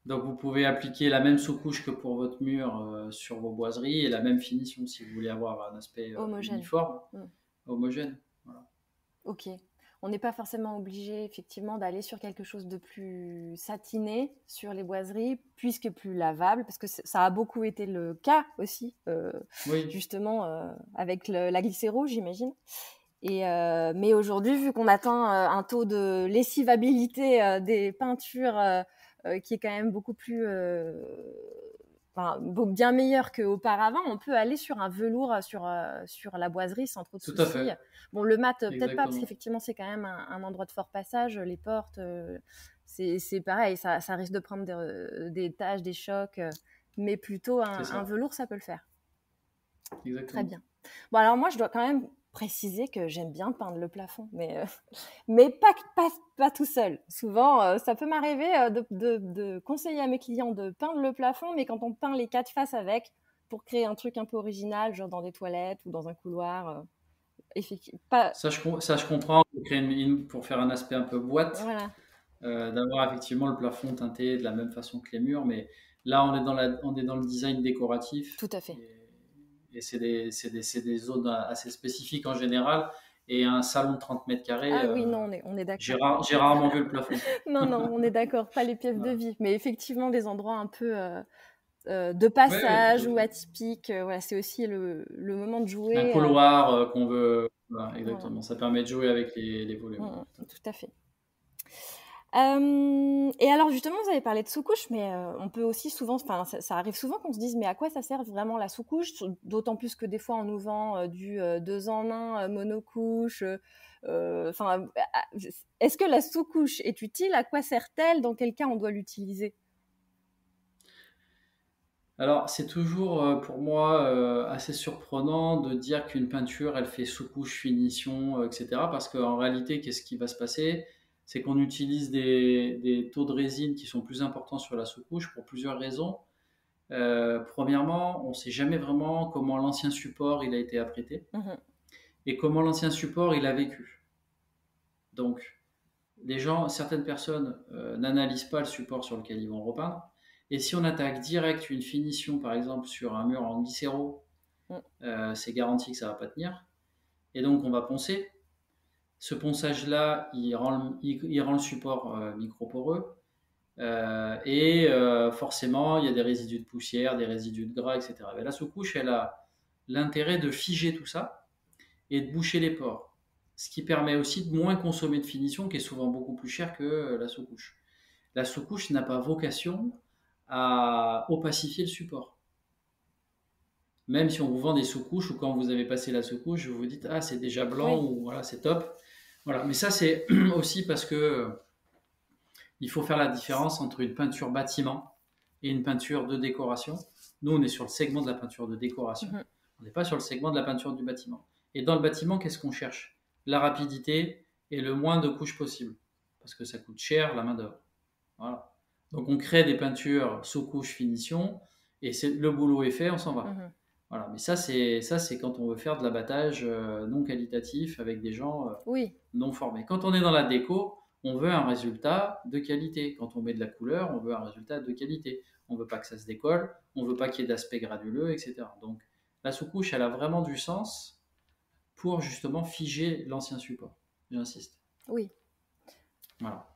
Donc vous pouvez appliquer la même sous-couche que pour votre mur sur vos boiseries et la même finition si vous voulez avoir un aspect Homogène. uniforme, Mm. homogène. Voilà. Ok. On n'est pas forcément obligé effectivement d'aller sur quelque chose de plus satiné sur les boiseries, puisque plus lavable, parce que ça a beaucoup été le cas aussi, Oui, justement avec la glycéro, j'imagine. Mais aujourd'hui, vu qu'on atteint un taux de lessivabilité des peintures qui est quand même beaucoup plus, bien meilleur qu'auparavant, on peut aller sur un velours sur la boiserie sans trop de tout à soucis. fait, Bon, le mat, peut-être pas, parce exactement. qu'effectivement, c'est quand même un endroit de fort passage. Les portes, c'est pareil, ça risque de prendre des taches, des chocs, mais plutôt C'est un ça, velours, ça peut le faire. Très exactement. bien. Bon, alors moi, je dois quand même préciser que j'aime bien peindre le plafond, mais pas tout seul. Souvent, ça peut m'arriver de conseiller à mes clients de peindre le plafond, mais quand on peint les quatre faces avec, pour créer un truc un peu original, genre dans des toilettes ou dans un couloir, effectivement, pas, Ça, je comprends, pour faire un aspect un peu boîte, voilà, d'avoir effectivement le plafond teinté de la même façon que les murs, mais là on est dans le design décoratif tout à fait. et c'est des zones assez spécifiques en général. Et un salon de 30 mètres carrés, Ah oui, non, on est d'accord. j'ai rarement vu le plafond. Non, non, on est d'accord, pas les pièces de Voilà. vie, mais effectivement des endroits un peu de Oui, oui, tout passage à ou fait. atypiques. Voilà, c'est aussi le moment de Un jouer. couloir qu'on veut. Voilà, Voilà. exactement. Ça permet de jouer avec les volumes. Tout à fait. Et alors justement, vous avez parlé de sous-couche, mais on peut aussi souvent, enfin ça arrive souvent qu'on se dise, mais à quoi ça sert vraiment la sous-couche? D'autant plus que des fois on nous vend du 2 en 1 monocouche. Enfin, est-ce que la sous-couche est utile? À quoi sert-elle? Dans quel cas on doit l'utiliser? Alors, c'est toujours pour moi assez surprenant de dire qu'une peinture, elle fait sous-couche, finition, etc. Parce qu'en réalité, qu'est-ce qui va se passer? C'est qu'on utilise des taux de résine qui sont plus importants sur la sous-couche pour plusieurs raisons. Premièrement, on ne sait jamais vraiment comment l'ancien support il a été apprêté Mhm. et comment l'ancien support il a vécu. Donc, certaines personnes n'analysent pas le support sur lequel ils vont repeindre. Et si on attaque direct une finition, par exemple, sur un mur en glycéro, Mm. c'est garanti que ça ne va pas tenir. Et donc, on va poncer. Ce ponçage-là, il rend le support microporeux. Forcément, il y a des résidus de poussière, des résidus de gras, etc. Mais la sous-couche, elle a l'intérêt de figer tout ça et de boucher les pores. Ce qui permet aussi de moins consommer de finition, qui est souvent beaucoup plus cher que la sous-couche. La sous-couche n'a pas vocation à opacifier le support. Même si on vous vend des sous-couches ou quand vous avez passé la sous-couche, vous vous dites ah c'est déjà blanc Oui. ou voilà c'est top. Voilà. Mais ça c'est aussi parce que il faut faire la différence entre une peinture bâtiment et une peinture de décoration. Nous on est sur le segment de la peinture de décoration. Mhm. On n'est pas sur le segment de la peinture du bâtiment. Et dans le bâtiment, qu'est-ce qu'on cherche? La rapidité et le moins de couches possible, parce que ça coûte cher la main-d'œuvre. Voilà. Donc on crée des peintures sous-couche finition, et le boulot est fait, on s'en va. Voilà. Mais ça c'est quand on veut faire de l'abattage non qualitatif avec des gens non formés. Quand on est dans la déco, on veut un résultat de qualité. Quand on met de la couleur, on veut un résultat de qualité. On veut pas que ça se décolle, on veut pas qu'il y ait d'aspect granuleux, etc. Donc la sous-couche, elle a vraiment du sens pour justement figer l'ancien support. J'insiste. Oui. Voilà.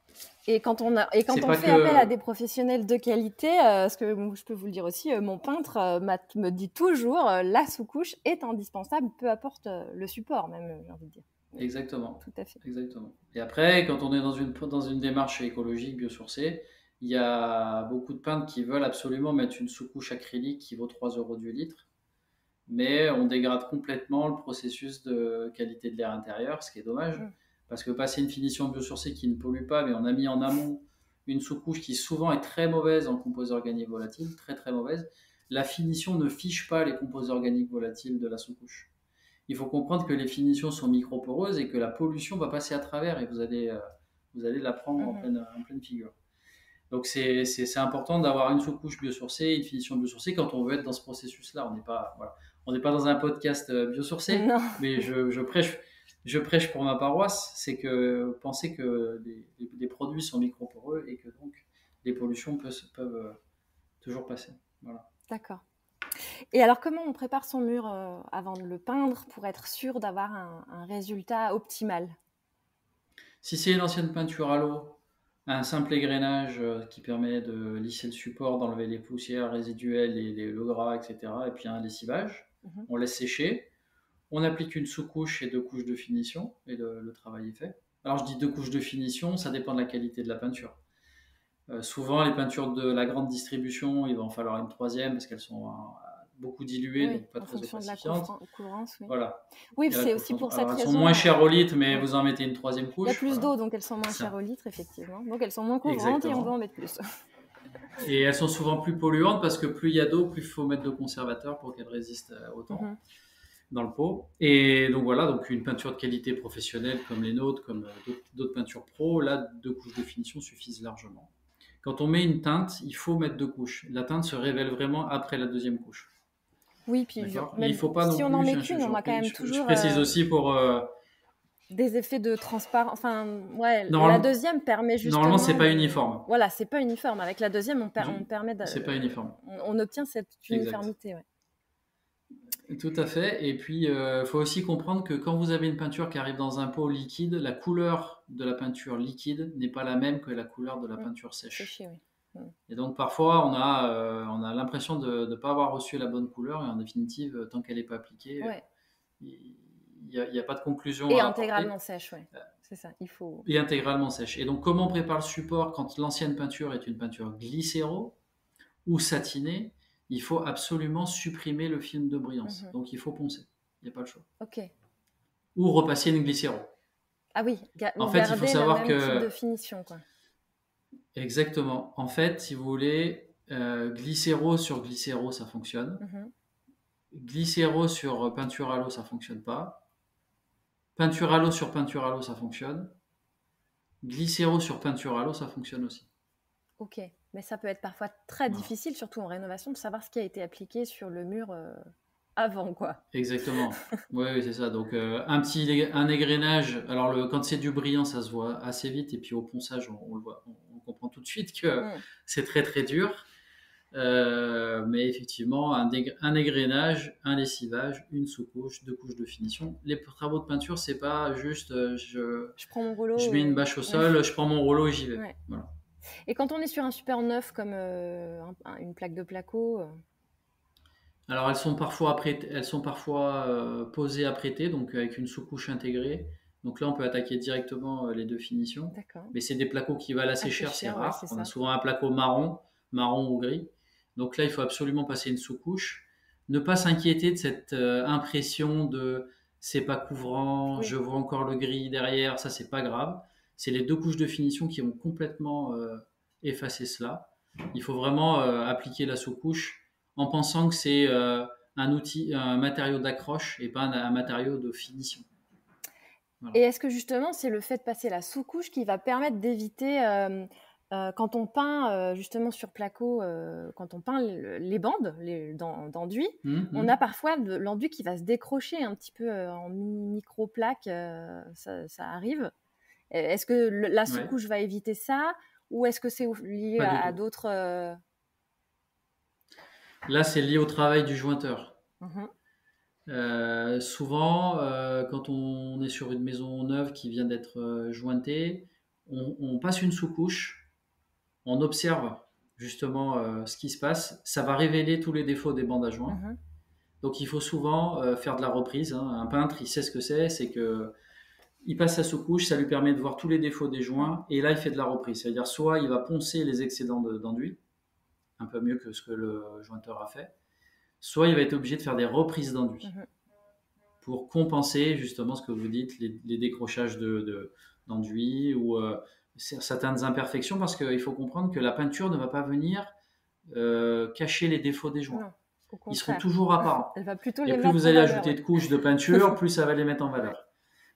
Et quand on fait appel à des professionnels de qualité, ce que je peux vous le dire aussi, mon peintre me dit toujours la sous-couche est indispensable, peu importe le support même, j'ai envie de dire. Exactement. Tout à fait. Exactement. Et après, quand on est dans une démarche écologique biosourcée, il y a beaucoup de peintres qui veulent absolument mettre une sous-couche acrylique qui vaut 3 euros du litre, mais on dégrade complètement le processus de qualité de l'air intérieur, ce qui est dommage. Parce que passer une finition biosourcée qui ne pollue pas, mais on a mis en amont une sous-couche qui souvent est très mauvaise en composés organiques volatiles, très très mauvaise, la finition ne fiche pas les composés organiques volatiles de la sous-couche. Il faut comprendre que les finitions sont microporeuses et que la pollution va passer à travers et vous allez la prendre en pleine figure. Donc c'est important d'avoir une sous-couche biosourcée, une finition biosourcée quand on veut être dans ce processus-là. On n'est pas dans un podcast biosourcé, mais je prêche pour ma paroisse, c'est que penser que les produits sont microporeux et que donc les pollutions peuvent toujours passer. Voilà. D'accord. Et alors, comment on prépare son mur avant de le peindre pour être sûr d'avoir un résultat optimal ? Si c'est une ancienne peinture à l'eau, un simple égrenage qui permet de lisser le support, d'enlever les poussières résiduelles, le gras, etc. Et puis un lessivage. On laisse sécher. On applique une sous-couche et 2 couches de finition et le travail est fait. Alors je dis 2 couches de finition, ça dépend de la qualité de la peinture. Souvent les peintures de la grande distribution, il va en falloir une 3e parce qu'elles sont beaucoup diluées, donc pas très opacifiantes. Voilà. Oui, c'est aussi pour cette raison. Elles sont moins chères au litre, mais vous en mettez une 3e couche. Il y a plus d'eau, donc elles sont moins chères au litre, effectivement. Donc elles sont moins couvrantes et on doit en mettre plus. Et elles sont souvent plus polluantes parce que plus il y a d'eau, plus il faut mettre de conservateur pour qu'elles résistent au temps. Dans le pot. Et donc voilà, donc une peinture de qualité professionnelle comme les nôtres, comme d'autres peintures pro, là 2 couches de finition suffisent largement. Quand on met une teinte, il faut mettre 2 couches. La teinte se révèle vraiment après la 2e couche. Oui, puis il faut pas si on en met qu'une, on a quand même toujours. Je précise aussi pour des effets de transparence. Enfin, ouais, la 2e permet justement. Normalement, c'est pas uniforme. Voilà, c'est pas uniforme. Avec la 2e, on permet. C'est pas uniforme. On obtient cette uniformité, ouais. Tout à fait. Et puis, il faut aussi comprendre que quand vous avez une peinture qui arrive dans un pot liquide, la couleur de la peinture liquide n'est pas la même que la couleur de la peinture sèche. Séchée, oui. Et donc, parfois, on a l'impression de ne pas avoir reçu la bonne couleur. Et en définitive, tant qu'elle n'est pas appliquée, il n'y a pas de conclusion. Et intégralement sèche, oui. C'est ça, il faut. Et intégralement sèche. Et donc, comment on prépare le support quand l'ancienne peinture est une peinture glycéro ou satinée? Il faut absolument supprimer le film de brillance. Donc, il faut poncer. Il n'y a pas le choix. Ok. Ou repasser une glycéro. Ah oui, en fait, il faut savoir que... type de finition, quoi. Exactement. En fait, si vous voulez, glycéro sur glycéro, ça fonctionne. Glycéro sur peinture à l'eau, ça ne fonctionne pas. Peinture à l'eau sur peinture à l'eau, ça fonctionne. Glycéro sur peinture à l'eau, ça fonctionne aussi. Ok. Mais ça peut être parfois très difficile, surtout en rénovation, de savoir ce qui a été appliqué sur le mur avant, quoi. Exactement. Oui, c'est ça. Donc, un égrenage. Alors, quand c'est du brillant, ça se voit assez vite. Et puis, au ponçage, on le voit. On comprend tout de suite que c'est très, très dur. Mais effectivement, un égrenage, un lessivage, une sous-couche, 2 couches de finition. Les travaux de peinture, c'est pas juste je prends mon rouleau, je mets une bâche au sol, je prends mon rouleau et j'y vais. Ouais. Voilà. Et quand on est sur un support neuf comme une plaque de placo Alors elles sont parfois posées apprêtées, donc avec une sous-couche intégrée. Donc là, on peut attaquer directement les 2 finitions. D'accord. Mais c'est des placos qui valent assez cher, c'est rare. Ouais, on a souvent un placo marron ou gris. Donc là, il faut absolument passer une sous-couche. Ne pas s'inquiéter de cette impression de c'est pas couvrant, je vois encore le gris derrière, ça c'est pas grave. C'est les 2 couches de finition qui vont complètement effacer cela. Il faut vraiment appliquer la sous-couche en pensant que c'est un matériau d'accroche et pas un matériau de finition. Et Voilà. est-ce que justement, c'est le fait de passer la sous-couche qui va permettre d'éviter, quand on peint justement sur placo, quand on peint les bandes d'enduit, on a Mhm. parfois de l'enduit qui va se décrocher un petit peu en micro-plaques, ça arrive. Est-ce que la Ouais, sous-couche va éviter ça ou est-ce que c'est lié pas du à tout. d'autres Là, c'est lié au travail du jointeur. Mhm, Souvent, quand on est sur une maison neuve qui vient d'être jointée, on passe une sous-couche, on observe justement ce qui se passe. Ça va révéler tous les défauts des bandes à joint. mhm. Donc il faut souvent faire de la reprise, hein. Un peintre, il sait ce que c'est que il passe sa sous-couche, ça lui permet de voir tous les défauts des joints, et là il fait de la reprise. C'est-à-dire soit il va poncer les excédents d'enduit, un peu mieux que ce que le jointeur a fait, soit il va être obligé de faire des reprises d'enduit Mhm. pour compenser justement ce que vous dites, les décrochages d'enduit ou certaines imperfections, parce qu'il faut comprendre que la peinture ne va pas venir cacher les défauts des joints. Non, au Ils seront contraire. toujours apparents. Elle va plutôt Et les plus mettre vous en allez valeur, ajouter ouais. de couches de peinture, plus ça va les mettre en Ouais. valeur.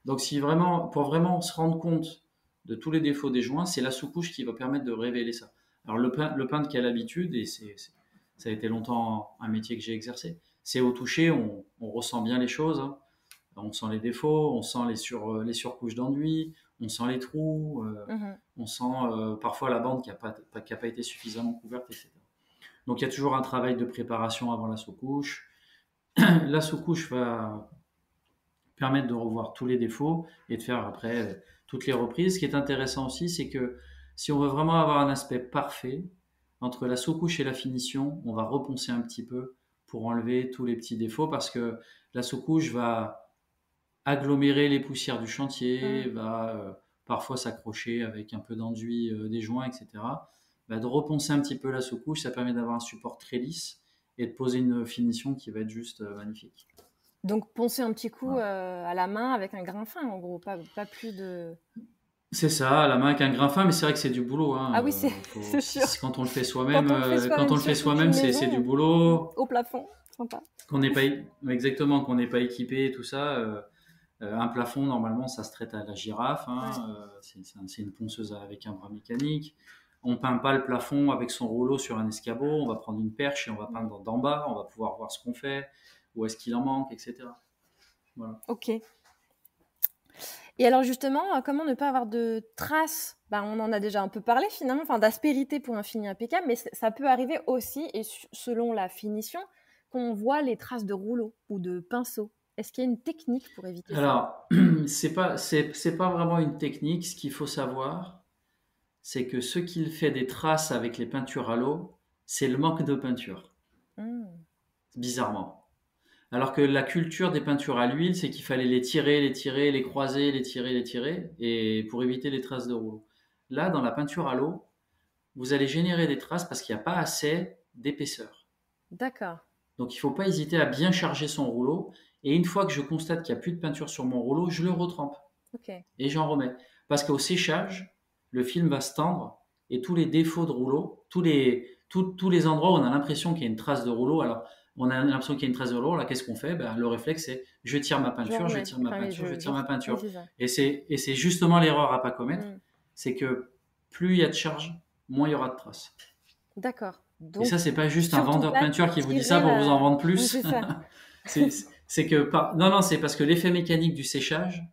Donc si vraiment, pour vraiment se rendre compte de tous les défauts des joints, c'est la sous-couche qui va permettre de révéler ça. Alors le peintre qui a l'habitude, et ça a été longtemps un métier que j'ai exercé, c'est au toucher, on ressent bien les choses, hein. On sent les défauts, on sent les surcouches d'enduit, on sent les trous, Mhm. on sent parfois la bande qui a pas été suffisamment couverte, etc. Donc il y a toujours un travail de préparation avant la sous-couche. La sous-couche va permettre de revoir tous les défauts et de faire après toutes les reprises. Ce qui est intéressant aussi, c'est que si on veut vraiment avoir un aspect parfait, entre la sous-couche et la finition, on va reponcer un petit peu pour enlever tous les petits défauts, parce que la sous-couche va agglomérer les poussières du chantier, Mhm. va parfois s'accrocher avec un peu d'enduit des joints, etc. Bah, de reponcer un petit peu la sous-couche, ça permet d'avoir un support très lisse et de poser une finition qui va être juste magnifique. Donc poncer un petit coup Voilà. à la main avec un grain fin, en gros, pas plus de. C'est ça, à la main avec un grain fin, mais c'est vrai que c'est du boulot, Ah hein. oui, c'est c'est sûr. Quand on le fait soi-même, Quand on le fait quand soi-même, on le fait surtout qu'une soi-même, c'est du maison boulot. au plafond, sympa. Qu'on n'est pas exactement, qu'on n'est pas équipé et tout ça. Un plafond, normalement, ça se traite à la girafe, Ouais. hein. C'est une ponceuse avec un bras mécanique. On peint pas le plafond avec son rouleau sur un escabeau. On va prendre une perche et on va Mm. peindre d'en bas. On va pouvoir voir ce qu'on fait, où est-ce qu'il en manque, etc. Voilà. Ok. Et alors justement, comment ne pas avoir de traces? Ben, on en a déjà un peu parlé finalement, enfin d'aspérité pour un fini impeccable, mais ça peut arriver aussi, et selon la finition, qu'on voit les traces de rouleau ou de pinceau. Est-ce qu'il y a une technique pour éviter ça? Alors, c'est pas vraiment une technique. Ce qu'il faut savoir, c'est que ce qui fait des traces avec les peintures à l'eau, c'est le manque de peinture, Hmm. bizarrement. Alors que la culture des peintures à l'huile, c'est qu'il fallait les tirer, les croiser, les tirer, et pour éviter les traces de rouleau. Là, dans la peinture à l'eau, vous allez générer des traces parce qu'il n'y a pas assez d'épaisseur. D'accord. Donc il ne faut pas hésiter à bien charger son rouleau, et une fois que je constate qu'il n'y a plus de peinture sur mon rouleau, je le retrempe Ok. et j'en remets. Parce qu'au séchage, le film va se tendre, et tous les défauts de rouleau, tous les endroits où on a l'impression qu'il y a une trace de rouleau, alors on a l'impression qu'il y a une trace de rouleau, là qu'est-ce qu'on fait? Ben, le réflexe c'est je tire ma Je peinture, je remets. tire ma Enfin, oui, peinture, je tire ma oui, peinture. c'est ça. Et c'est justement l'erreur à pas commettre, Hmm. c'est que plus il y a de charge, moins il y aura de traces. D'accord. Et Donc, ça, c'est pas juste un surtout vendeur de pas peinture qui vous dit ça tirer pour vous en la. vendre Oui, plus. c'est ça. c'est c'est que non, non, c'est parce que l'effet mécanique du séchage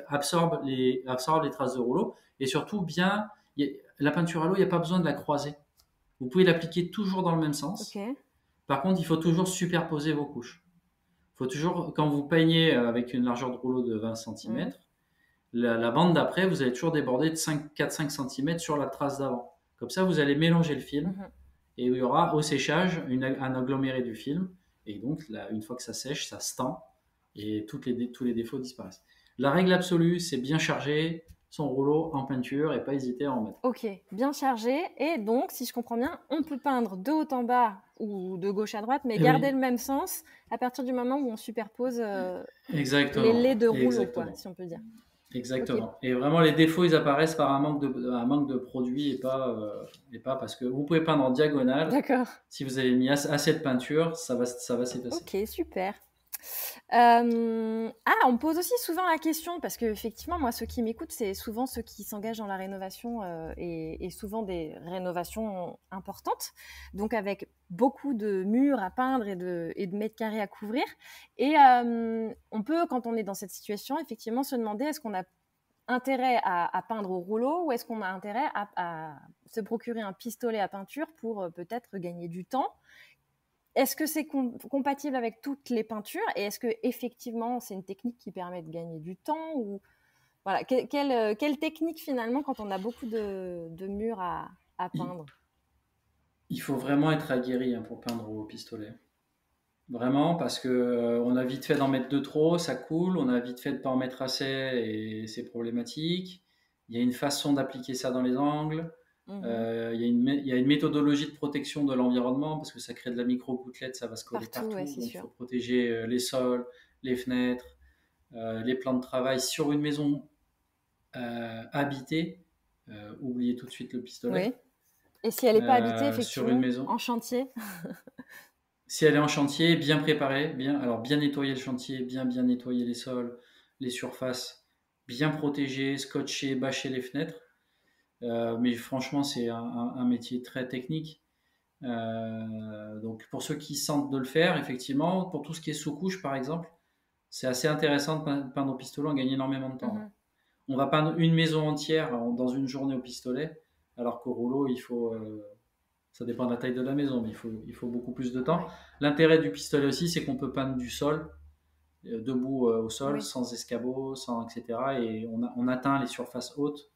absorbe les traces de rouleau, et surtout bien la peinture à l'eau, il n'y a pas besoin de la croiser. Vous pouvez l'appliquer toujours dans le même Ok. sens. Par contre, il faut toujours superposer vos couches. Il faut toujours, quand vous peignez avec une largeur de rouleau de 20 Hmm. cm, la bande d'après, vous allez toujours déborder de 4-5 cm sur la trace d'avant. Comme ça, vous allez mélanger le film, Mhm. et il y aura au séchage un aggloméré du film. Et donc, là, une fois que ça sèche, ça se tend, et tous les défauts disparaissent. La règle absolue, c'est bien charger son rouleau en peinture et pas hésiter à en mettre. Ok, bien chargé. Et donc, si je comprends bien, on peut peindre de haut en bas ou de gauche à droite, mais Et garder oui, le même sens à partir du moment où on superpose les exactement, laits de rouleau, quoi, exactement, si on peut dire. Ok. exactement. Et vraiment, les défauts, ils apparaissent par un manque de produit, et pas parce que vous pouvez peindre en diagonale. D'accord. Si vous avez mis assez de peinture, ça va s'effacer. Ok, super. On me pose aussi souvent la question, parce qu'effectivement, moi, ceux qui m'écoutent, c'est souvent ceux qui s'engagent dans la rénovation et souvent des rénovations importantes, donc avec beaucoup de murs à peindre et de mètres carrés à couvrir. Et on peut, quand on est dans cette situation, effectivement se demander est-ce qu'on a intérêt à peindre au rouleau ou est-ce qu'on a intérêt à se procurer un pistolet à peinture pour peut-être gagner du temps. Est-ce que c'est compatible avec toutes les peintures et est-ce que effectivement c'est une technique qui permet de gagner du temps ou voilà quelle technique finalement quand on a beaucoup de murs à Il, peindre? il faut vraiment être aguerri pour peindre au pistolet. Vraiment, parce que on a vite fait d'en mettre de trop, ça coule. On a vite fait de pas en mettre assez et c'est problématique. Il y a une façon d'appliquer ça dans les angles. Mhm. Il y a une méthodologie de protection de l'environnement parce que ça crée de la micro-gouttelette, ça va se coller Partout, ouais, partout. c'est Donc il sûr. faut protéger les sols, les fenêtres, les plans de travail sur une maison habitée. Oubliez tout de suite le pistolet. Oui. Et si elle n'est pas habitée, Sur une effectivement, maison, en chantier? si elle est en chantier, bien préparée, alors bien nettoyer le chantier, bien nettoyer les sols, les surfaces, bien protéger, scotcher, bâcher les fenêtres. Mais franchement, c'est un métier très technique. Donc pour ceux qui sentent de le faire, effectivement, pour tout ce qui est sous-couche par exemple, c'est assez intéressant de peindre au pistolet, on gagne énormément de temps. Mhm. On va peindre une maison entière dans une journée au pistolet, alors qu'au rouleau, ça dépend de la taille de la maison, mais il faut beaucoup plus de temps. Ouais. L'intérêt du pistolet aussi, c'est qu'on peut peindre du sol, debout au sol, Oui. sans escabeau, sans etc. Et on atteint les surfaces hautes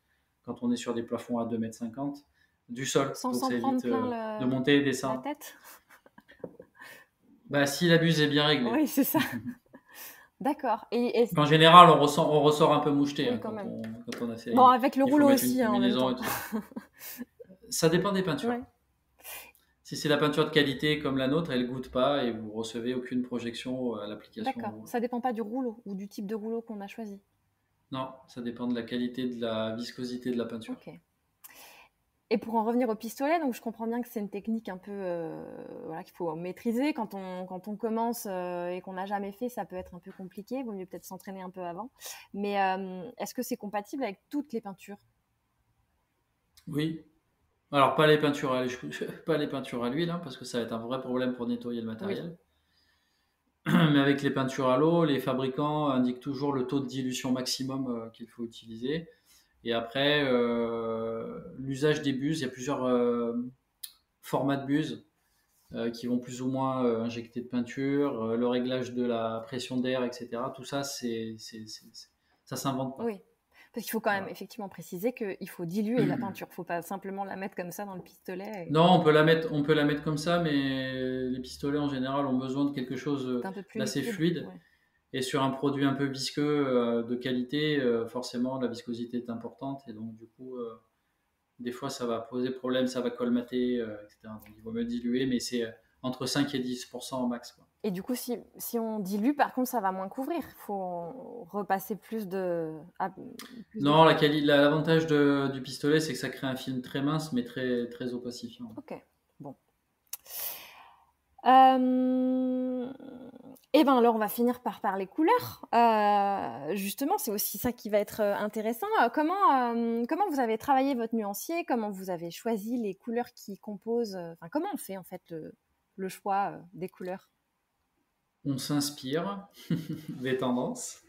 quand on est sur des plafonds à 2,50 m du sol. Sans Donc s'en ça prendre évite plein de monter et la descendre. tête? Bah, si la buse est bien réglée. Oui, c'est ça. D'accord. En général, on ressort un peu moucheté Oui, quand même. quand on a fait. Bon, avec le Il faut rouleau mettre une aussi, hein, en même combinaison temps. et tout ça. Ça dépend des peintures. Ouais. Si c'est la peinture de qualité comme la nôtre, elle goûte pas et vous recevez aucune projection à D'accord. l'application. Ça dépend pas du rouleau ou du type de rouleau qu'on a choisi. Non, ça dépend de la qualité, de la viscosité de la peinture. Ok. Et pour en revenir au pistolet, donc je comprends bien que c'est une technique un peu voilà, qu'il faut maîtriser. Quand on commence et qu'on n'a jamais fait, ça peut être un peu compliqué. Il vaut mieux peut-être s'entraîner un peu avant. Mais est-ce que c'est compatible avec toutes les peintures? Oui. Alors pas les peintures à pas les peintures à l'huile, parce que ça va être un vrai problème pour nettoyer le Oui. matériel. Mais avec les peintures à l'eau, les fabricants indiquent toujours le taux de dilution maximum qu'il faut utiliser. Et après, l'usage des buses, il y a plusieurs formats de buses qui vont plus ou moins injecter de peinture, le réglage de la pression d'air, etc. Tout ça, ça s'invente pas. Oui. Parce qu'il faut quand même Voilà. effectivement préciser qu'il faut diluer la peinture. Il ne faut pas simplement la mettre comme ça dans le pistolet. Non, on peut la mettre comme ça, mais les pistolets en général ont besoin de quelque chose D'un peu plus d'assez liquide. fluide. Ouais. Et sur un produit un peu visqueux de qualité, forcément la viscosité est importante et donc du coup, des fois ça va poser problème, ça va colmater, etc. Donc il vaut mieux diluer, mais c'est entre 5 et 10% au max, quoi. Et du coup, si on dilue, par contre, ça va moins couvrir. Il faut repasser plus de Non, fois. l'avantage du pistolet, c'est que ça crée un film très mince mais très opacifiant. Ok, bon. Euh, Et ben alors, on va finir par parler couleurs. Justement, c'est aussi ça qui va être intéressant. Comment vous avez travaillé votre nuancier? Comment vous avez choisi les couleurs qui composent enfin, comment on fait en fait le choix des couleurs? On s'inspire des tendances.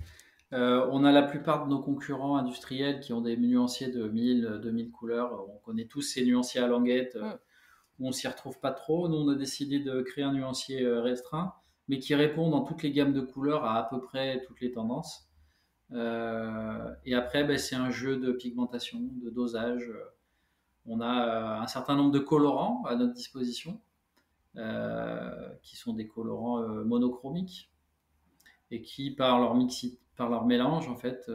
On a la plupart de nos concurrents industriels qui ont des nuanciers de 1000, 2000 couleurs. On connaît tous ces nuanciers à languette Mm. où on s'y retrouve pas trop. Nous, on a décidé de créer un nuancier restreint, mais qui répond dans toutes les gammes de couleurs à peu près toutes les tendances. Et après, ben, c'est un jeu de pigmentation, de dosage. On a un certain nombre de colorants à notre disposition, qui sont des colorants monochromiques et qui, par leur mélange, en fait,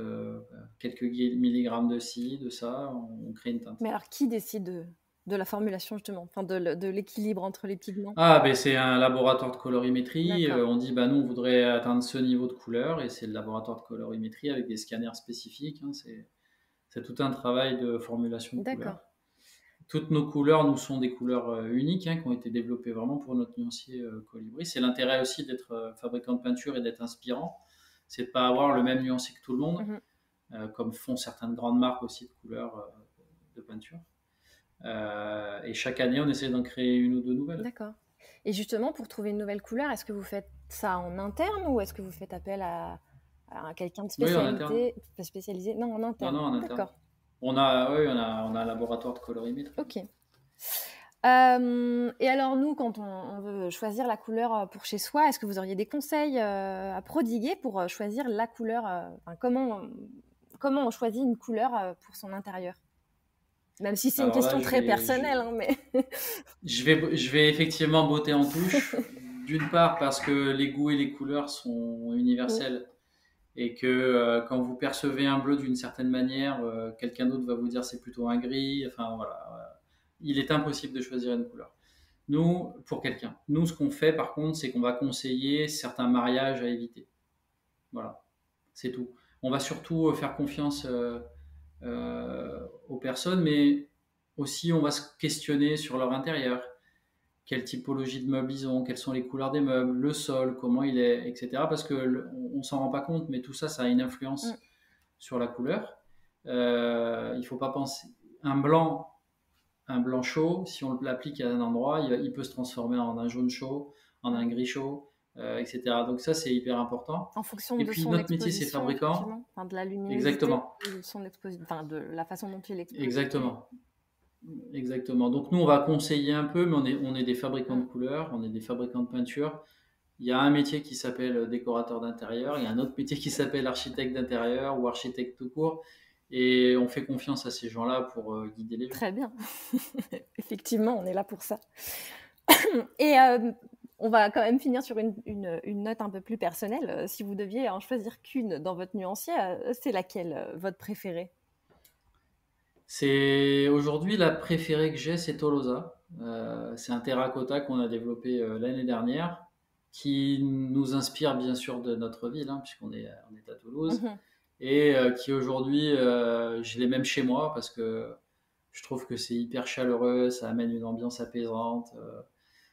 quelques milligrammes de ci, de ça, on crée une teinte. Mais alors, qui décide de la formulation justement, enfin de l'équilibre entre les pigments? Ah, ben c'est un laboratoire de colorimétrie. D'accord, On dit, bah, nous, on voudrait atteindre ce niveau de couleur, et c'est le laboratoire de colorimétrie avec des scanners spécifiques. C'est tout un travail de formulation de d'accord. couleur. toutes nos couleurs nous sont des couleurs uniques, hein, qui ont été développées vraiment pour notre nuancier Colibri. C'est l'intérêt aussi d'être fabricant de peinture et d'être inspirant, c'est de ne pas avoir le même nuancier que tout le monde, comme font certaines grandes marques aussi de couleurs de peinture. Et chaque année, on essaie d'en créer une ou deux nouvelles. D'accord. Et justement, pour trouver une nouvelle couleur, est-ce que vous faites ça en interne ou est-ce que vous faites appel à quelqu'un de Oui, en interne. spécialisé? Non, en interne. Non, en interne. D'accord. On a un laboratoire de colorimétrie. Ok. Et alors nous, quand on veut choisir la couleur pour chez soi, est-ce que vous auriez des conseils à prodiguer pour choisir la couleur comment on choisit une couleur pour son intérieur? Même si c'est une question très personnelle, hein, mais... Je vais effectivement botter en touche. D'une part parce que les goûts et les couleurs sont universels et que quand vous percevez un bleu d'une certaine manière, quelqu'un d'autre va vous dire c'est plutôt un gris. Enfin voilà, il est impossible de choisir une couleur. Nous, pour quelqu'un. Nous, ce qu'on fait par contre, c'est qu'on va conseiller certains mariages à éviter. Voilà, c'est tout. On va surtout faire confiance aux personnes, mais aussi on va se questionner sur leur intérieur. Quelle typologie de meubles ils ont, quelles sont les couleurs des meubles, le sol, comment il est, etc. Parce qu'on s'en rend pas compte, mais tout ça, ça a une influence sur la couleur. Il faut pas penser un blanc chaud, si on l'applique à un endroit, il peut se transformer en un jaune chaud, en un gris chaud, etc. Donc ça, c'est hyper important. En fonction Et de puis son notre métier, c'est exposition, fabricant. enfin, de la luminosité, Exactement. de son enfin, de la façon dont il expose. Exactement. Exactement. Donc nous, on va conseiller un peu, mais on est des fabricants de couleurs, on est des fabricants de peinture. Il y a un métier qui s'appelle décorateur d'intérieur, il y a un autre métier qui s'appelle architecte d'intérieur ou architecte tout court. Et on fait confiance à ces gens-là pour guider les gens. Très bien. Effectivement, on est là pour ça. Et on va quand même finir sur une note un peu plus personnelle. Si vous deviez en choisir qu'une dans votre nuancier, c'est laquelle, votre préférée? C'est aujourd'hui la préférée que j'ai, c'est Tolosa. C'est un terracotta qu'on a développé l'année dernière, qui nous inspire bien sûr de notre ville, hein, puisqu'on est à Toulouse, et qui aujourd'hui, je l'ai même chez moi parce que je trouve que c'est hyper chaleureux, ça amène une ambiance apaisante,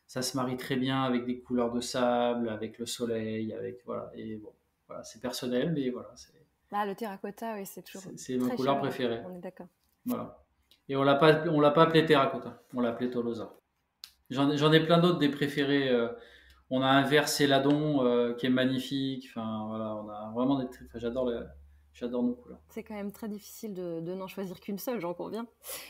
ça se marie très bien avec des couleurs de sable, avec le soleil, avec voilà. Et bon, voilà, c'est personnel, mais voilà, le terracotta, oui, c'est toujours c'est ma couleur préférée. On est d'accord. Voilà. Et on l'a pas appelé terracotta, on l'a appelé Tolosa. J'en ai plein d'autres des préférés. On a un vert céladon qui est magnifique. Enfin voilà, on a vraiment des. Enfin, j'adore nos couleurs. C'est quand même très difficile de n'en choisir qu'une seule, j'en conviens.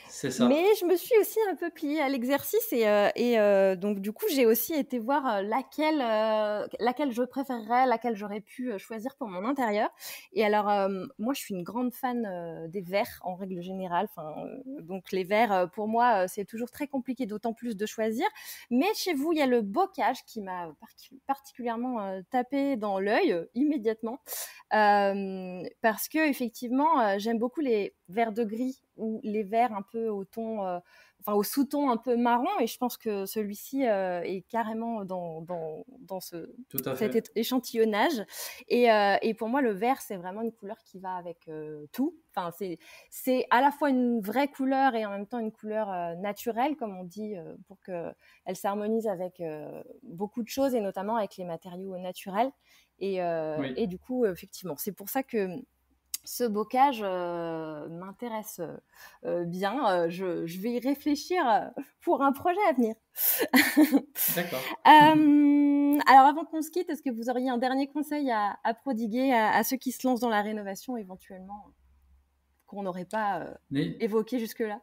C'est ça. Mais je me suis aussi un peu pliée à l'exercice et donc du coup j'ai aussi été voir laquelle je préférerais, laquelle j'aurais pu choisir pour mon intérieur. Et alors moi je suis une grande fan des verts en règle générale. Donc les verts pour moi c'est toujours très compliqué, d'autant plus de choisir. Mais chez vous il y a le bocage qui m'a particulièrement tapé dans l'œil immédiatement. Parce que effectivement j'aime beaucoup les verts de gris ou les verts un peu au ton au sous-ton un peu marron, et je pense que celui-ci est carrément dans cet échantillonnage, et pour moi le vert c'est vraiment une couleur qui va avec tout. Enfin, c'est à la fois une vraie couleur et en même temps une couleur naturelle, comme on dit, pour qu'elle s'harmonise avec beaucoup de choses et notamment avec les matériaux naturels. Et du coup, effectivement, c'est pour ça que ce bocage m'intéresse bien. Je vais y réfléchir pour un projet à venir. D'accord. Alors, avant qu'on se quitte, est-ce que vous auriez un dernier conseil à prodiguer à ceux qui se lancent dans la rénovation éventuellement, qu'on n'aurait pas évoqué jusque-là?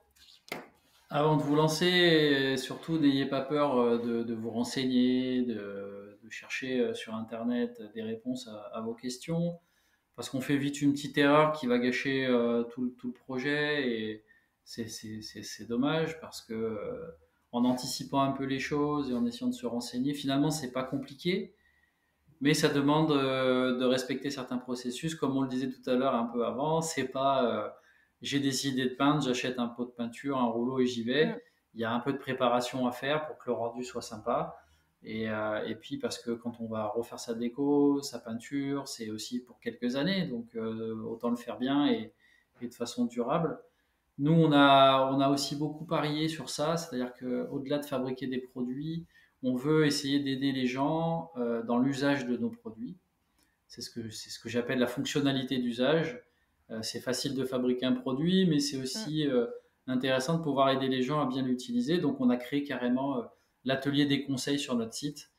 Avant de vous lancer, surtout n'ayez pas peur de vous renseigner, de chercher sur Internet des réponses à vos questions, parce qu'on fait vite une petite erreur qui va gâcher tout le projet, et c'est dommage parce que en anticipant un peu les choses et en essayant de se renseigner, finalement c'est pas compliqué, mais ça demande de respecter certains processus, comme on le disait tout à l'heure un peu avant. C'est pas j'ai des idées de peindre, j'achète un pot de peinture, un rouleau et j'y vais. Il y a un peu de préparation à faire pour que le rendu soit sympa. Et puis parce que quand on va refaire sa déco, sa peinture, c'est aussi pour quelques années, donc autant le faire bien et de façon durable. Nous, on a aussi beaucoup parié sur ça, c'est-à-dire qu'au-delà de fabriquer des produits, on veut essayer d'aider les gens dans l'usage de nos produits. C'est ce que j'appelle la fonctionnalité d'usage. C'est facile de fabriquer un produit, mais c'est Mm. aussi intéressant de pouvoir aider les gens à bien l'utiliser. Donc, on a créé carrément l'atelier des conseils sur notre site,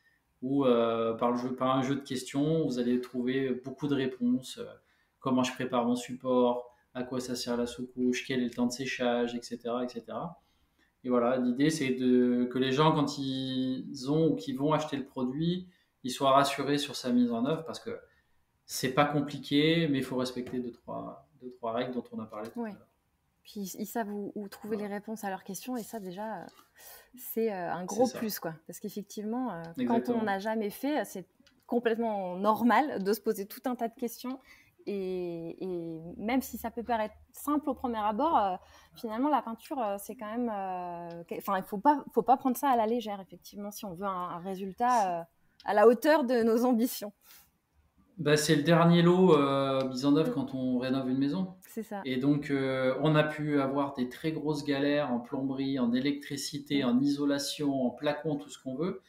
où par un jeu de questions, vous allez trouver beaucoup de réponses. Comment je prépare mon support, à quoi ça sert la sous-couche, quel est le temps de séchage, etc., etc. Et cetera. Et voilà, l'idée c'est que les gens, quand ils ont ou qu'ils vont acheter le produit, ils soient rassurés sur sa mise en œuvre parce que c'est pas compliqué, mais il faut respecter deux, trois règles dont on a parlé tout Oui. à l'heure. Puis ils savent où trouver les Voilà, réponses à leurs questions et ça déjà, c'est un c'est gros ça, plus quoi. Parce qu'effectivement, quand on exactement. n'a jamais fait, c'est complètement normal de se poser tout un tas de questions. Et même si ça peut paraître simple au premier abord, finalement la peinture, c'est quand même... Enfin, il faut pas prendre ça à la légère, effectivement, si on veut un résultat à la hauteur de nos ambitions. Bah, c'est le dernier lot mis en œuvre Mm, quand on rénove une maison. c'est ça. Et donc, on a pu avoir des très grosses galères en plomberie, en électricité, Mm. en isolation, en plafond, tout ce qu'on veut.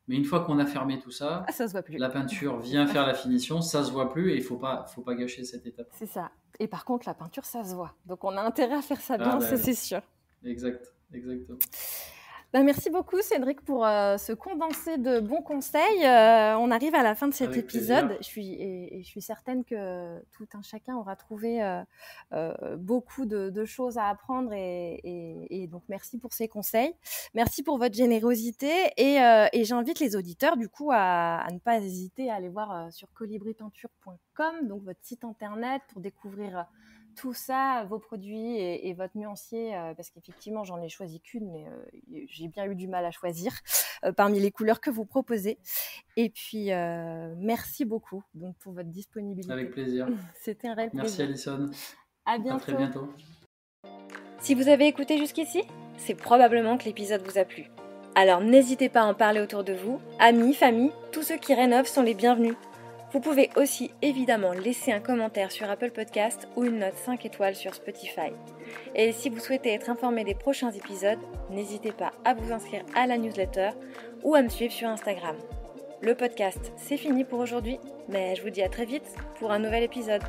Mais une fois qu'on a fermé tout Ah, ça, ça se voit plus. la peinture vient faire la finition, ça se voit plus et il faut pas gâcher cette étape. C'est ça. Et par contre, la peinture, ça se voit. Donc on a intérêt à faire ça Ah bien, bah ça oui, c'est sûr. exact, exactement. Bah, merci beaucoup Cédric pour ce condensé de bons conseils. On arrive à la fin de cet Avec épisode. plaisir. Je suis certaine que tout un chacun aura trouvé beaucoup de choses à apprendre et donc merci pour ces conseils. Merci pour votre générosité et j'invite les auditeurs du coup à ne pas hésiter à aller voir sur colibripeinture.com, donc votre site internet pour découvrir tout ça, vos produits et votre nuancier, parce qu'effectivement, j'en ai choisi qu'une, mais j'ai bien eu du mal à choisir parmi les couleurs que vous proposez. Et puis, merci beaucoup donc, pour votre disponibilité. Avec plaisir. C'était un réel Merci plaisir. Alison. À À très bientôt. bientôt. Si vous avez écouté jusqu'ici, c'est probablement que l'épisode vous a plu. Alors n'hésitez pas à en parler autour de vous, amis, famille, tous ceux qui rénovent sont les bienvenus. Vous pouvez aussi évidemment laisser un commentaire sur Apple Podcast ou une note 5 étoiles sur Spotify. Et si vous souhaitez être informé des prochains épisodes, n'hésitez pas à vous inscrire à la newsletter ou à me suivre sur Instagram. Le podcast, c'est fini pour aujourd'hui, mais je vous dis à très vite pour un nouvel épisode.